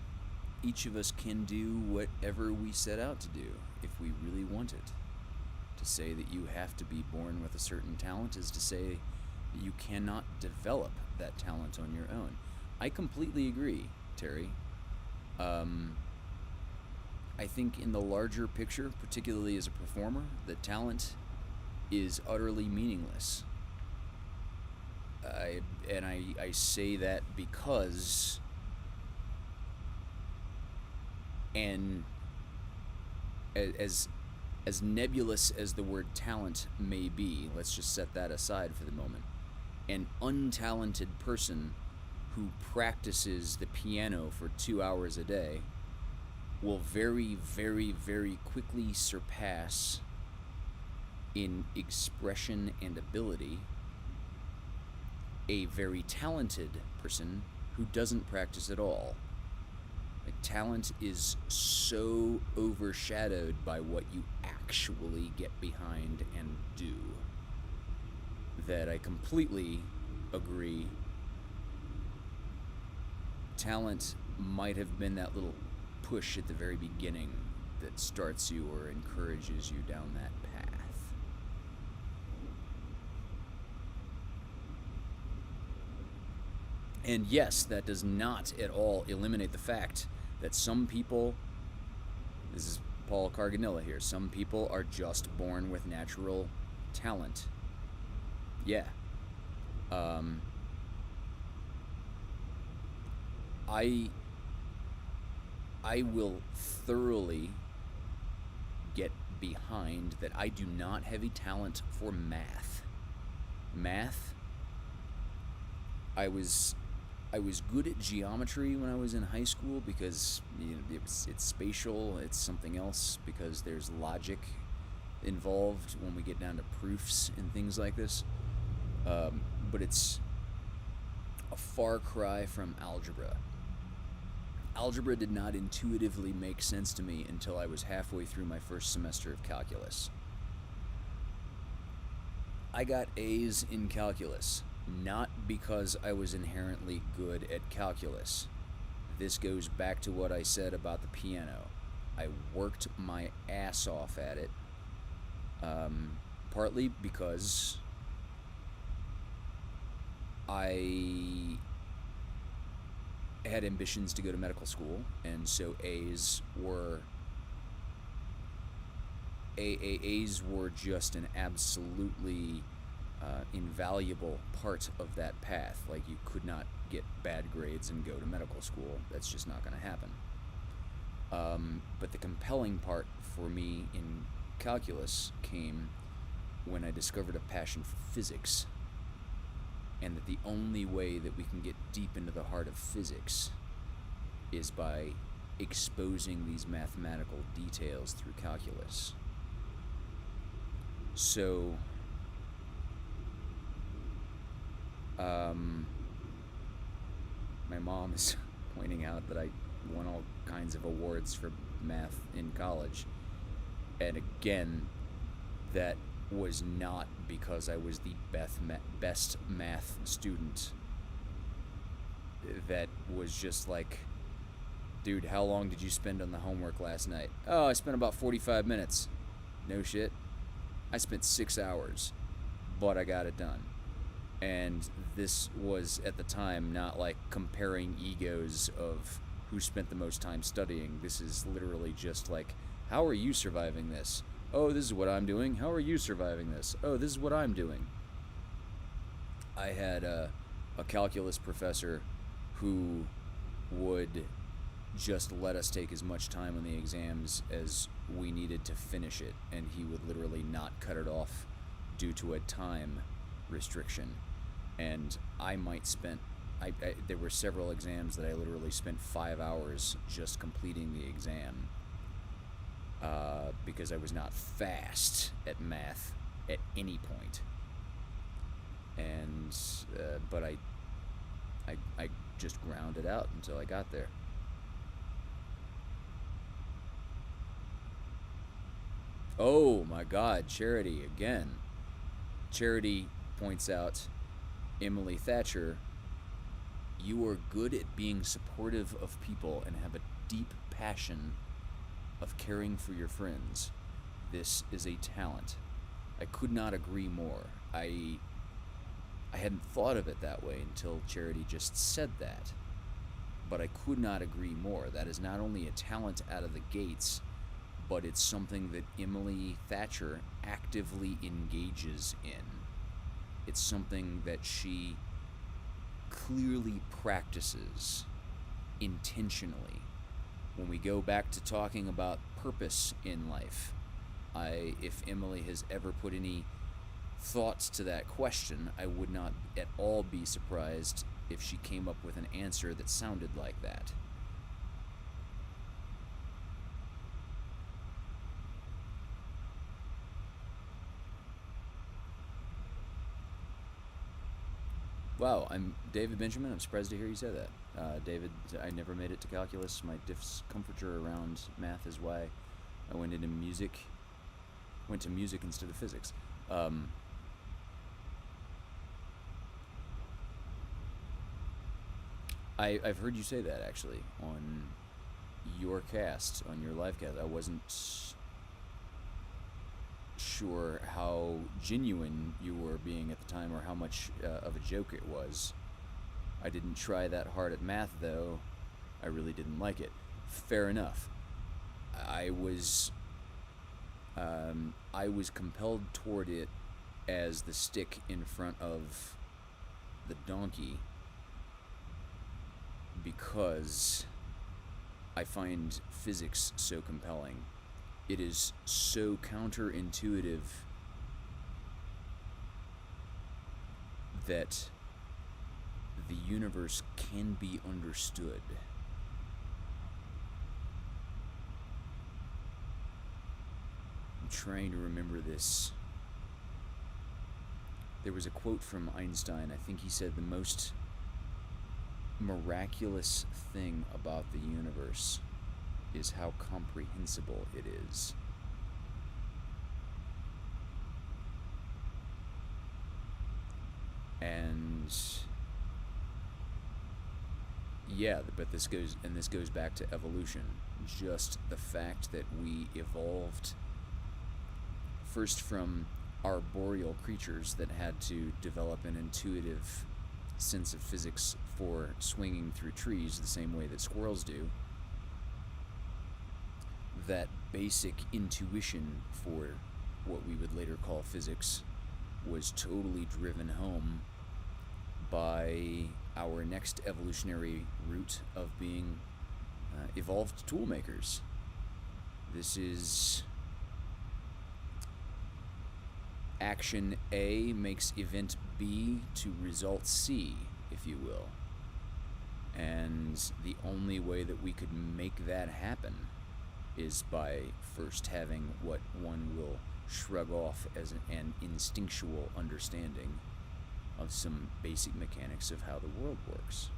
each of us can do whatever we set out to do if we really want it. To say that you have to be born with a certain talent is to say that you cannot develop that talent on your own. I completely agree, Terry. I think in the larger picture, particularly as a performer, that talent is utterly meaningless. I say that because And as nebulous as the word talent may be, let's just set that aside for the moment. An untalented person who practices the piano for 2 hours a day will very, very, very quickly surpass in expression and ability a very talented person who doesn't practice at all. Like, talent is so overshadowed by what you actually get behind and do that I completely agree. Talent might have been that little push at the very beginning that starts you or encourages you down that path. And yes, that does not at all eliminate the fact that some people, this is Paul Carganilla here, some people are just born with natural talent. Yeah. I will thoroughly get behind that I do not have a talent for math. Math, I was good at geometry when I was in high school because it's spatial, it's something else because there's logic involved when we get down to proofs and things like this. But it's a far cry from algebra. Algebra did not intuitively make sense to me until I was halfway through my first semester of calculus. I got A's in calculus, not because I was inherently good at calculus. This goes back to what I said about the piano. I worked my ass off at it, partly because I had ambitions to go to medical school, and so A's were just an absolutely invaluable part of that path. Like, you could not get bad grades and go to medical school. That's just not going to happen. But the compelling part for me in calculus came when I discovered a passion for physics, and that the only way that we can get deep into the heart of physics is by exposing these mathematical details through calculus. So, my mom is pointing out that I won all kinds of awards for math in college, and again, that was not because I was the best math student. That was just like, dude, how long did you spend on the homework last night? Oh, I spent about 45 minutes. No shit. I spent 6 hours, but I got it done. And this was, at the time, not like comparing egos of who spent the most time studying. This is literally just like, how are you surviving this? Oh, this is what I'm doing. How are you surviving this? Oh, this is what I'm doing. I had a calculus professor who would just let us take as much time on the exams as we needed to finish it, and he would literally not cut it off due to a time restriction. And I might spend, there were several exams that I literally spent 5 hours just completing the exam. Because I was not fast at math at any point. And, but I just ground it out until I got there. Oh my God, Charity again. Charity points out, Emily Thatcher, you are good at being supportive of people and have a deep passion of caring for your friends. This is a talent. I could not agree more. I hadn't thought of it that way until Charity just said that. But I could not agree more. That is not only a talent out of the gates, but it's something that Emily Thatcher actively engages in. It's something that she clearly practices intentionally. when we go back to talking about purpose in life, if Emily has ever put any thoughts to that question, I would not at all be surprised if she came up with an answer that sounded like that. Wow, I'm David Benjamin. I'm surprised to hear you say that. David, I never made it to calculus. My discomfiture around math is why I went to music instead of physics. I've heard you say that, actually, on your cast, on your live cast. I wasn't sure how genuine you were being at the time, or how much of a joke it was. I didn't try that hard at math, though. I really didn't like it. Fair enough. I was compelled toward it as the stick in front of the donkey, because I find physics so compelling. It is so counterintuitive that the universe can be understood. I'm trying to remember this. There was a quote from Einstein. I think he said the most miraculous thing about the universe is how comprehensible it is. And yeah, but this goes back to evolution. Just the fact that we evolved first from arboreal creatures that had to develop an intuitive sense of physics for swinging through trees the same way that squirrels do. That basic intuition for what we would later call physics was totally driven home by our next evolutionary route of being evolved tool makers. This is action A makes event B to result C, if you will. And the only way that we could make that happen is by first having what one will shrug off as an instinctual understanding of some basic mechanics of how the world works.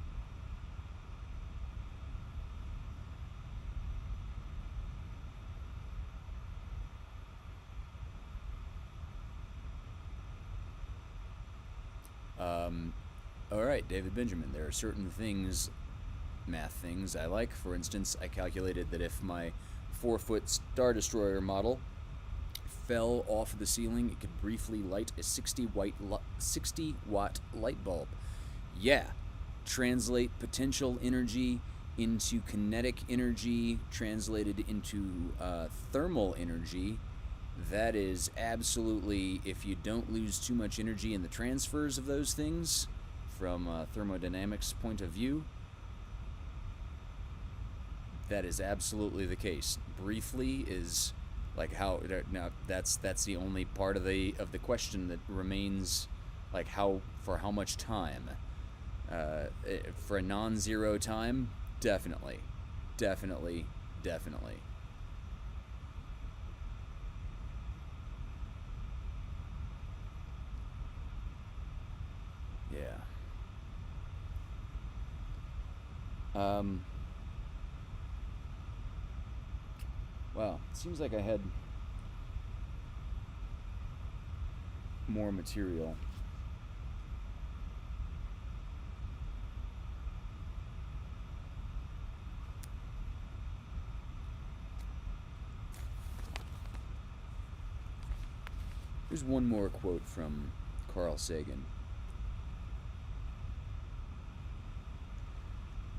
All right, David Benjamin, there are certain things, math things, I like. For instance, I calculated that if my 4-foot Star Destroyer model fell off the ceiling, it could briefly light a 60-watt light bulb. Yeah, translate potential energy into kinetic energy, translated into thermal energy. That is absolutely, if you don't lose too much energy in the transfers of those things, from a thermodynamics point of view, that is absolutely the case. Briefly is like how now that's the only part of the question that remains, like how much time. For a non-zero time, definitely. Yeah. Well, it seems like I had more material. Here's one more quote from Carl Sagan.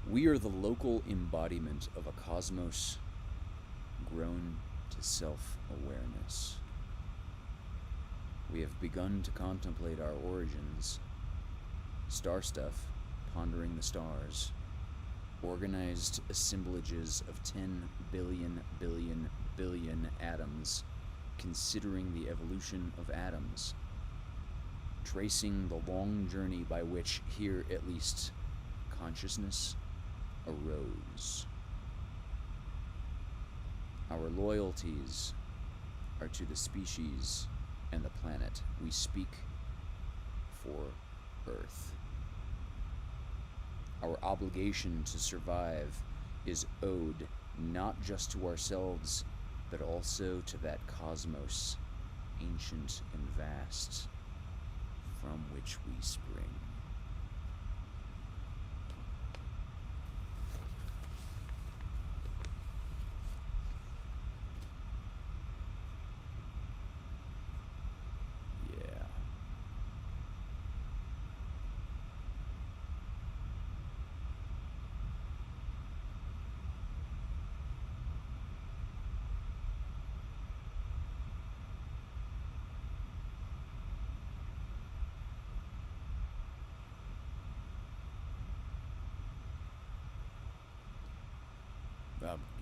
We are the local embodiment of a cosmos grown to self-awareness. We have begun to contemplate our origins, star stuff, pondering the stars, organized assemblages of 10 billion atoms, considering the evolution of atoms, tracing the long journey by which, here at least, consciousness arose. Our loyalties are to the species and the planet. We speak for Earth. Our obligation to survive is owed not just to ourselves, but also to that cosmos, ancient and vast, from which we spring.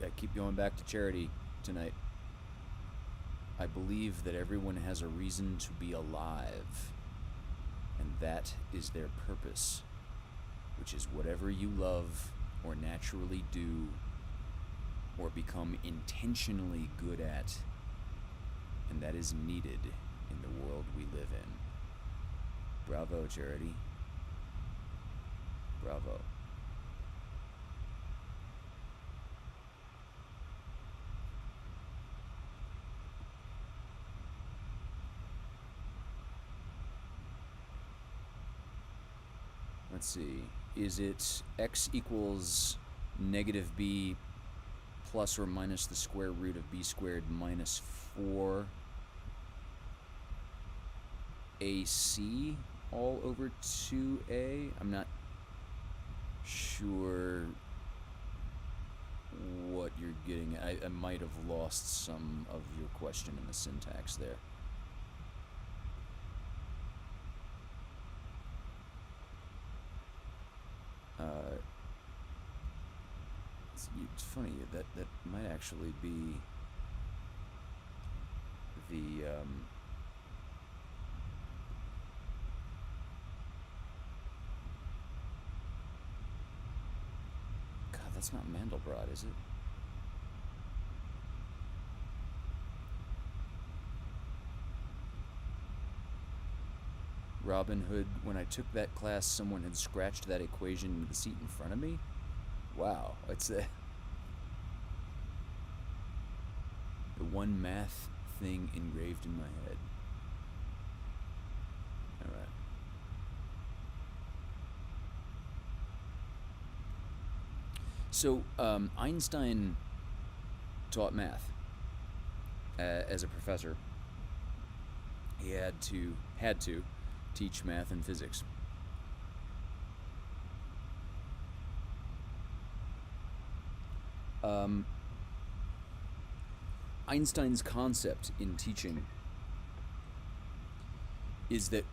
I keep going back to charity tonight. I believe that everyone has a reason to be alive, and that is their purpose, which is whatever you love or naturally do or become intentionally good at, and that is needed in the world we live in. Bravo, Charity. Bravo. Let's see, is it x equals negative b plus or minus the square root of b squared minus 4 ac all over 2a? I'm not sure what you're getting at. I might have lost some of your question in the syntax there. It's funny, that might actually be the God, that's not Mandelbrot, is it? Robin Hood, when I took that class, someone had scratched that equation into the seat in front of me. Wow, it's the one math thing engraved in my head. All right. So Einstein taught math as a professor. He had to teach math and physics. Einstein's concept in teaching is that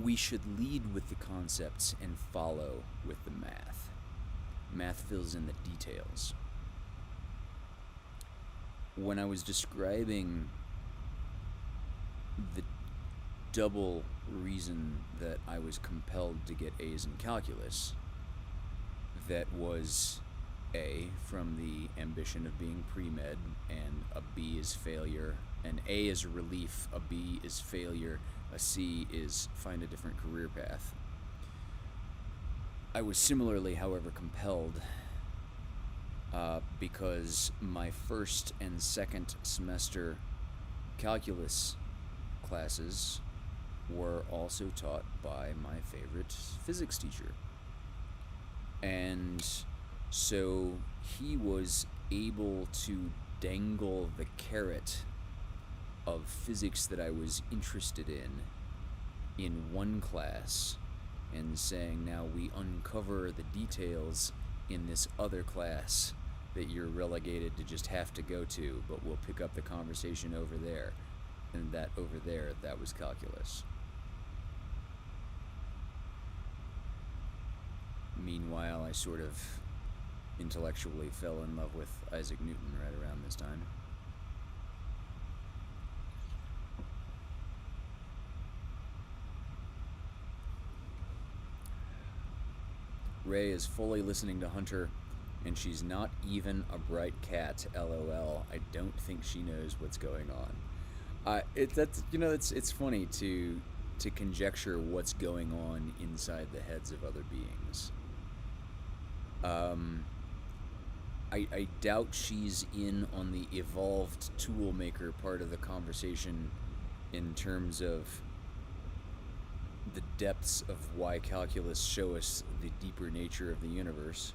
we should lead with the concepts and follow with the math. Math fills in the details. When I was describing the double reason that I was compelled to get A's in calculus, that was A, from the ambition of being pre-med, and a B is failure. An A is relief, a B is failure, a C is find a different career path. I was similarly, however, compelled because my first and second semester calculus classes were also taught by my favorite physics teacher. And so he was able to dangle the carrot of physics that I was interested in one class, and saying, now we uncover the details in this other class that you're relegated to just have to go to, but we'll pick up the conversation over there. And that over there, that was calculus. Meanwhile, I sort of intellectually fell in love with Isaac Newton right around this time. Ray is fully listening to Hunter, and she's not even a bright cat. LOL. I don't think she knows what's going on. It's funny to conjecture what's going on inside the heads of other beings. I doubt she's in on the evolved tool maker part of the conversation in terms of the depths of why calculus show us the deeper nature of the universe.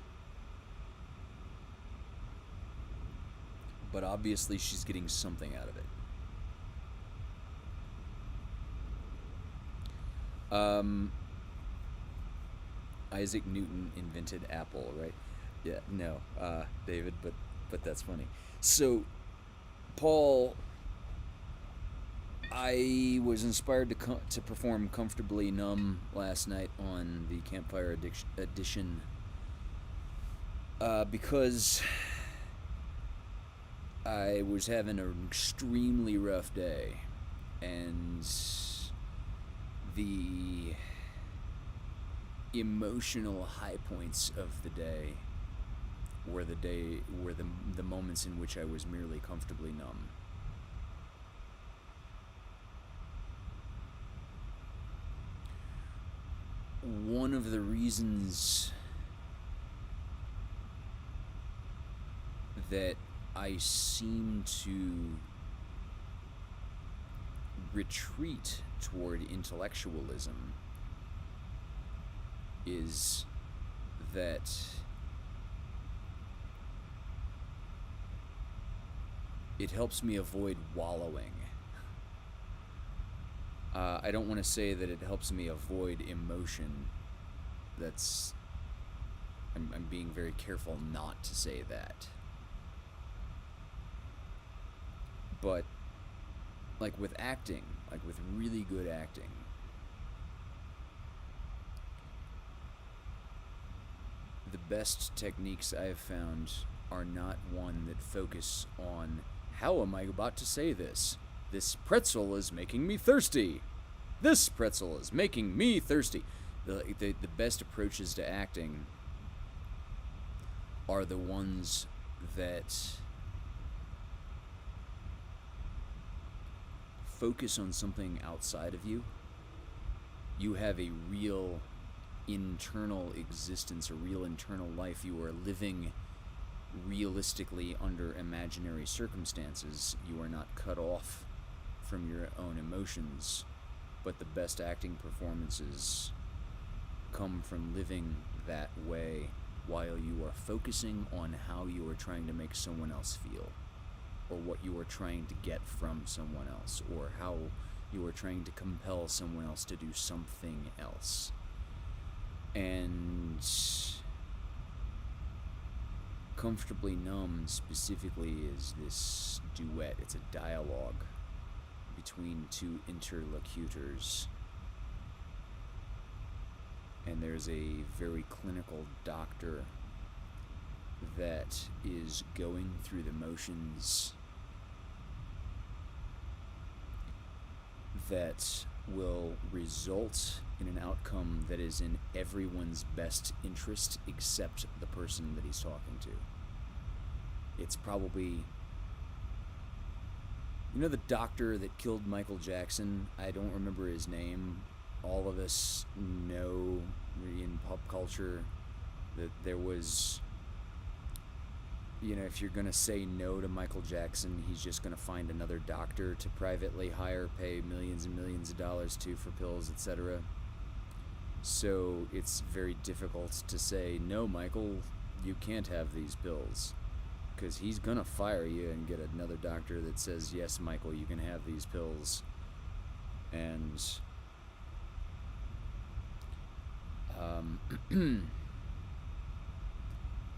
But obviously she's getting something out of it. Isaac Newton invented Apple, right? Yeah, no, David, but that's funny. So, Paul, I was inspired to perform Comfortably Numb last night on the Campfire Edition because I was having an extremely rough day, and the emotional high points of the day were the moments in which I was merely comfortably numb. One of the reasons that I seem to retreat toward intellectualism is that it helps me avoid wallowing. I don't want to say that it helps me avoid emotion. I'm being very careful not to say that. But like with acting, like with really good acting, the best techniques I've found are not one that focus on how am I about to say this? This pretzel is making me thirsty. This pretzel is making me thirsty. The best approaches to acting are the ones that focus on something outside of you. You have a real internal existence, a real internal life. You are living realistically under imaginary circumstances. You are not cut off from your own emotions, but the best acting performances come from living that way while you are focusing on how you are trying to make someone else feel, or what you are trying to get from someone else, or how you are trying to compel someone else to do something else. And Comfortably Numb specifically is this duet. It's a dialogue between two interlocutors. And there's a very clinical doctor that is going through the motions that will result in an outcome that is in everyone's best interest except the person that he's talking to. It's probably, the doctor that killed Michael Jackson? I don't remember his name. All of us know in pop culture that there was, if you're going to say no to Michael Jackson, he's just going to find another doctor to privately hire, pay millions and millions of dollars to for pills, etc. So it's very difficult to say, no, Michael, you can't have these pills, because he's going to fire you and get another doctor that says, yes, Michael, you can have these pills. And and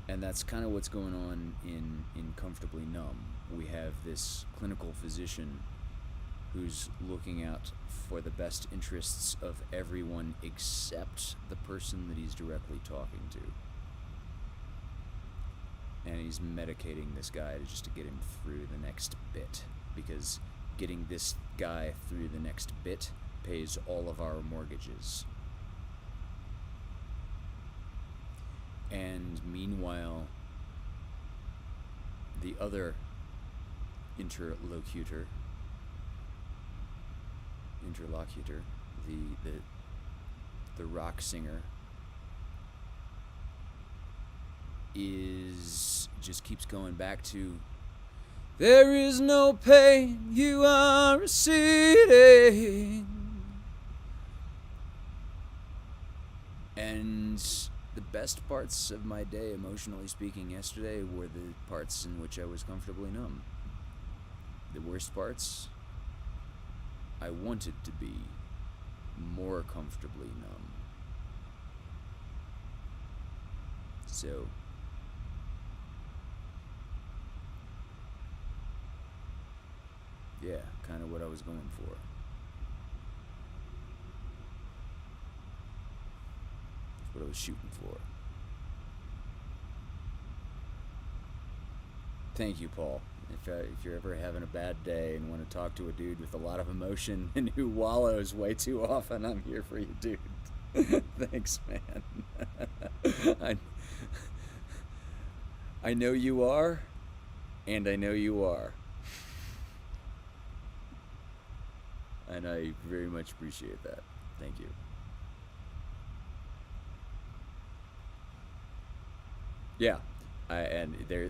that's kind of what's going on in Comfortably Numb. We have this clinical physician who's looking out for the best interests of everyone except the person that he's directly talking to. and he's medicating this guy to get him through the next bit, because getting this guy through the next bit pays all of our mortgages. And meanwhile, the other interlocutor, the rock singer, just keeps going back to, there is no pain you are receding. And the best parts of my day, emotionally speaking, yesterday were the parts in which I was comfortably numb. The worst parts, I wanted to be more comfortably numb. So, yeah, kind of what I was going for. That's what I was shooting for. Thank you, Paul. If you're ever having a bad day and want to talk to a dude with a lot of emotion and who wallows way too often, I'm here for you, dude. Thanks, man. I know you are, and I know you are. And I very much appreciate that. Thank you. Yeah. And there,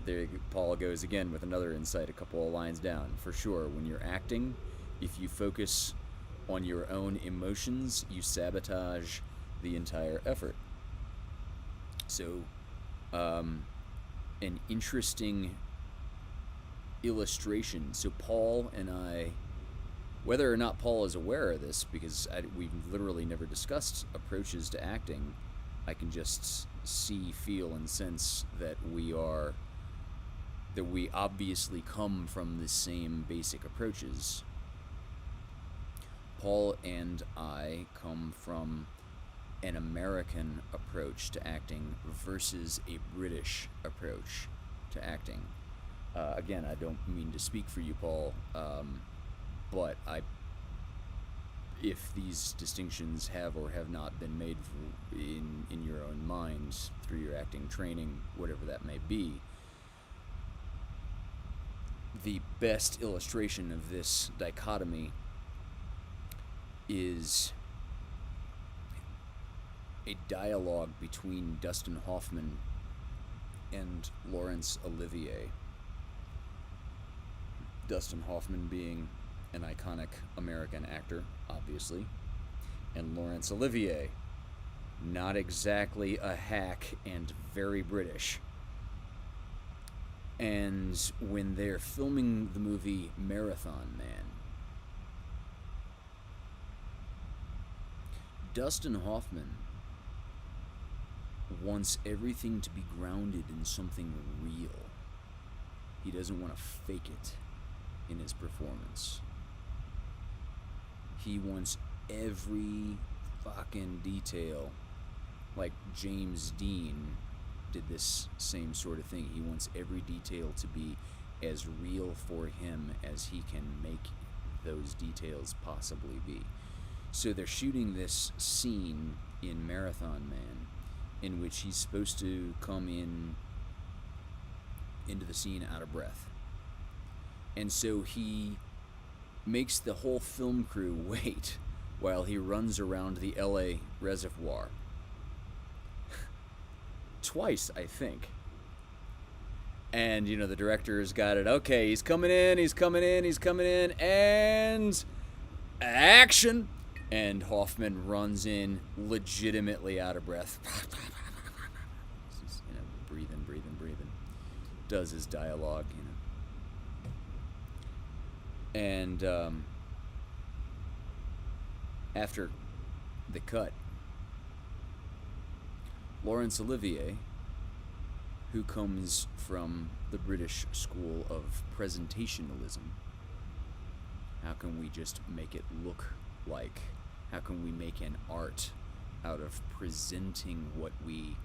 Paul goes again with another insight a couple of lines down. For sure, when you're acting, if you focus on your own emotions, you sabotage the entire effort. So, an interesting illustration. So Paul and I, whether or not Paul is aware of this, because we've literally never discussed approaches to acting, I can just see, feel, and sense that we obviously come from the same basic approaches. Paul and I come from an American approach to acting versus a British approach to acting. Again, I don't mean to speak for you, Paul, but if these distinctions have or have not been made in your own mind through your acting training, whatever that may be, the best illustration of this dichotomy is a dialogue between Dustin Hoffman and Laurence Olivier. Dustin Hoffman being an iconic American actor, obviously, and Laurence Olivier, not exactly a hack and very British. And when they're filming the movie Marathon Man, Dustin Hoffman wants everything to be grounded in something real. He doesn't want to fake it in his performance. He wants every fucking detail, like James Dean did this same sort of thing. He wants every detail to be as real for him as he can make those details possibly be. So they're shooting this scene in Marathon Man in which he's supposed to come into the scene out of breath. And so he makes the whole film crew wait while he runs around the LA reservoir. Twice, I think. And, the director's got it. Okay, he's coming in, and action! And Hoffman runs in legitimately out of breath. Breathing. Does his dialogue, And after the cut, Laurence Olivier, who comes from the British school of presentationalism, how can we just make it look like? How can we make an art out of presenting what we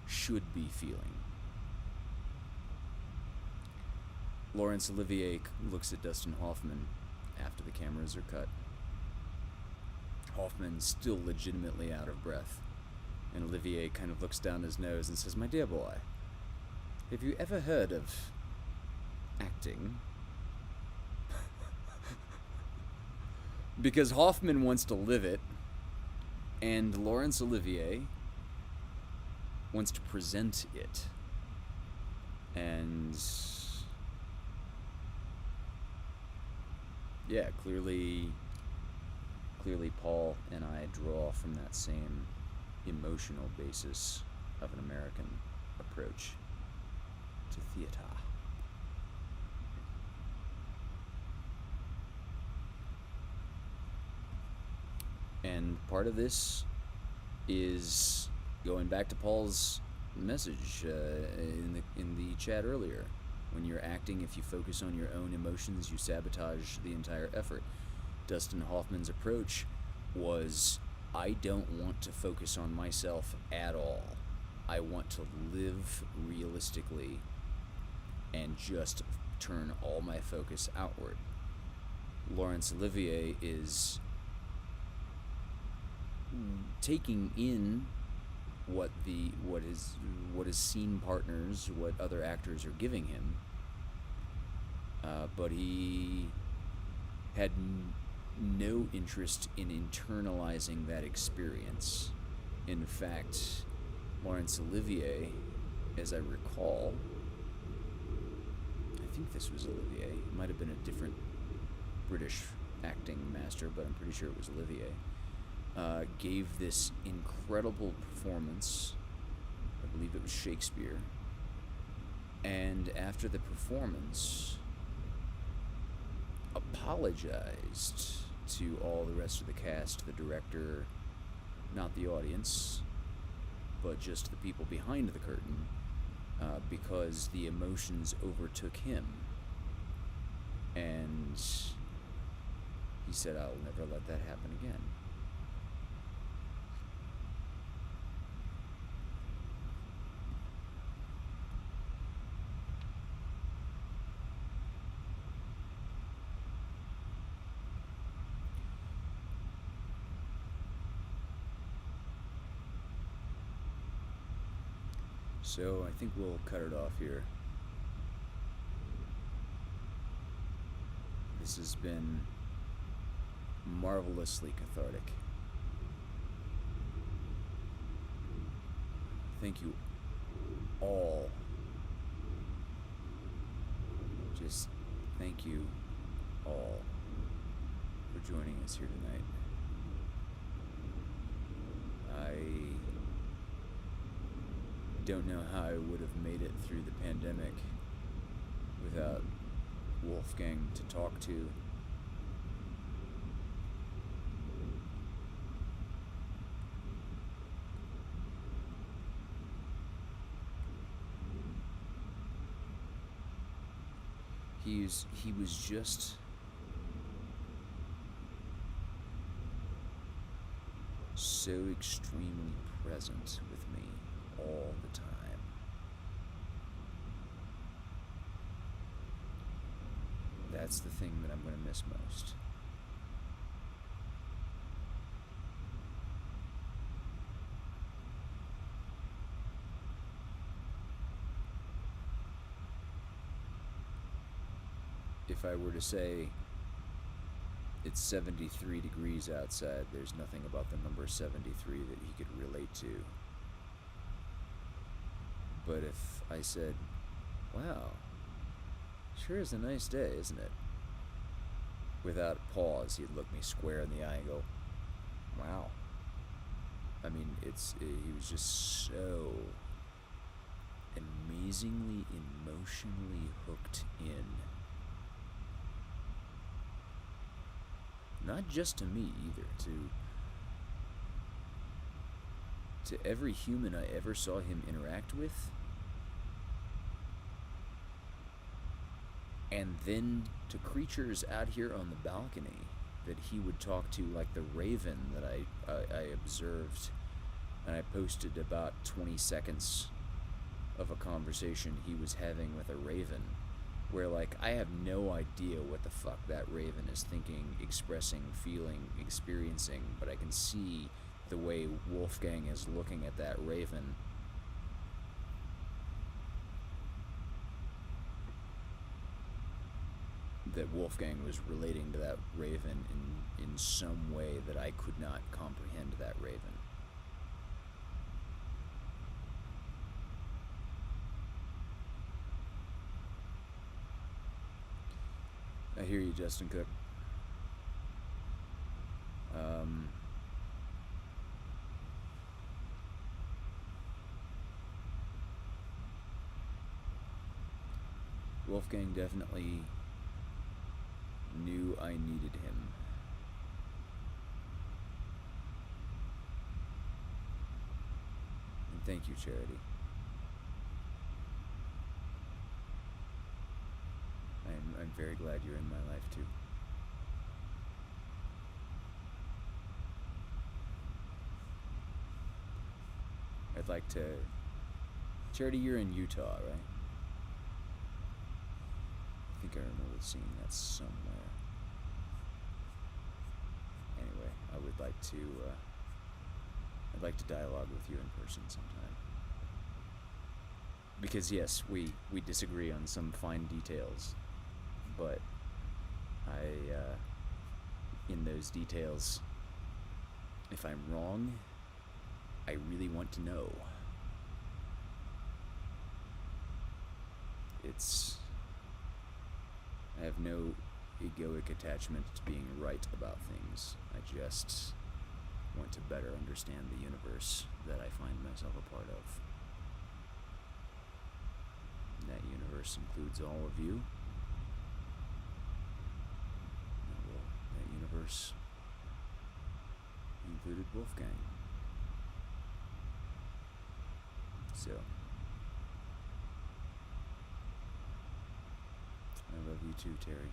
should be feeling? Laurence Olivier looks at Dustin Hoffman after the cameras are cut. Hoffman's still legitimately out of breath, and Olivier kind of looks down his nose and says, "My dear boy, have you ever heard of acting?" Because Hoffman wants to live it, and Laurence Olivier wants to present it. And yeah, clearly Paul and I draw from that same emotional basis of an American approach to theater. And part of this is going back to Paul's message in the chat earlier. When you're acting, if you focus on your own emotions, you sabotage the entire effort. Dustin Hoffman's approach was, I don't want to focus on myself at all. I want to live realistically and just turn all my focus outward. Laurence Olivier is taking in what his scene partners, what other actors are giving him, but he had no interest in internalizing that experience. In fact, Laurence Olivier, as I recall, I think this was Olivier, it might have been a different British acting master, but I'm pretty sure it was Olivier, gave this incredible performance. I believe it was Shakespeare. And after the performance, apologized to all the rest of the cast, the director, not the audience, but just the people behind the curtain, because the emotions overtook him. And he said, "I'll never let that happen again." So I think we'll cut it off here. This has been marvelously cathartic. Thank you all. Just thank you all for joining us here tonight. I don't know how I would have made it through the pandemic without Wolfgang to talk to. He was just so extremely present with me all the time. That's the thing that I'm going to miss most. If I were to say it's 73 degrees outside, there's nothing about the number 73 that he could relate to. But if I said, "Wow, sure is a nice day, isn't it?" Without pause, he'd look me square in the eye and go, "Wow." I mean, he was just so amazingly emotionally hooked in. Not just to me either, to every human I ever saw him interact with, and then to creatures out here on the balcony that he would talk to, like the raven that I observed, and I posted about 20 seconds of a conversation he was having with a raven, where, like, I have no idea what the fuck that raven is thinking, expressing, feeling, experiencing, but I can see the way Wolfgang is looking at that raven. That Wolfgang was relating to that raven in some way that I could not comprehend that raven. I hear you, Justin Cook. Wolfgang definitely knew I needed him. And thank you, Charity. I'm very glad you're in my life too. I'd like to... Charity, you're in Utah, right? I think I remember seeing that somewhere. Anyway, I would like to, I'd like to dialogue with you in person sometime. Because yes, we disagree on some fine details, but in those details, if I'm wrong, I really want to know. I have no egoic attachment to being right about things. I just want to better understand the universe that I find myself a part of. And that universe includes all of you. Well, that universe included Wolfgang. So, I love you too, Terry.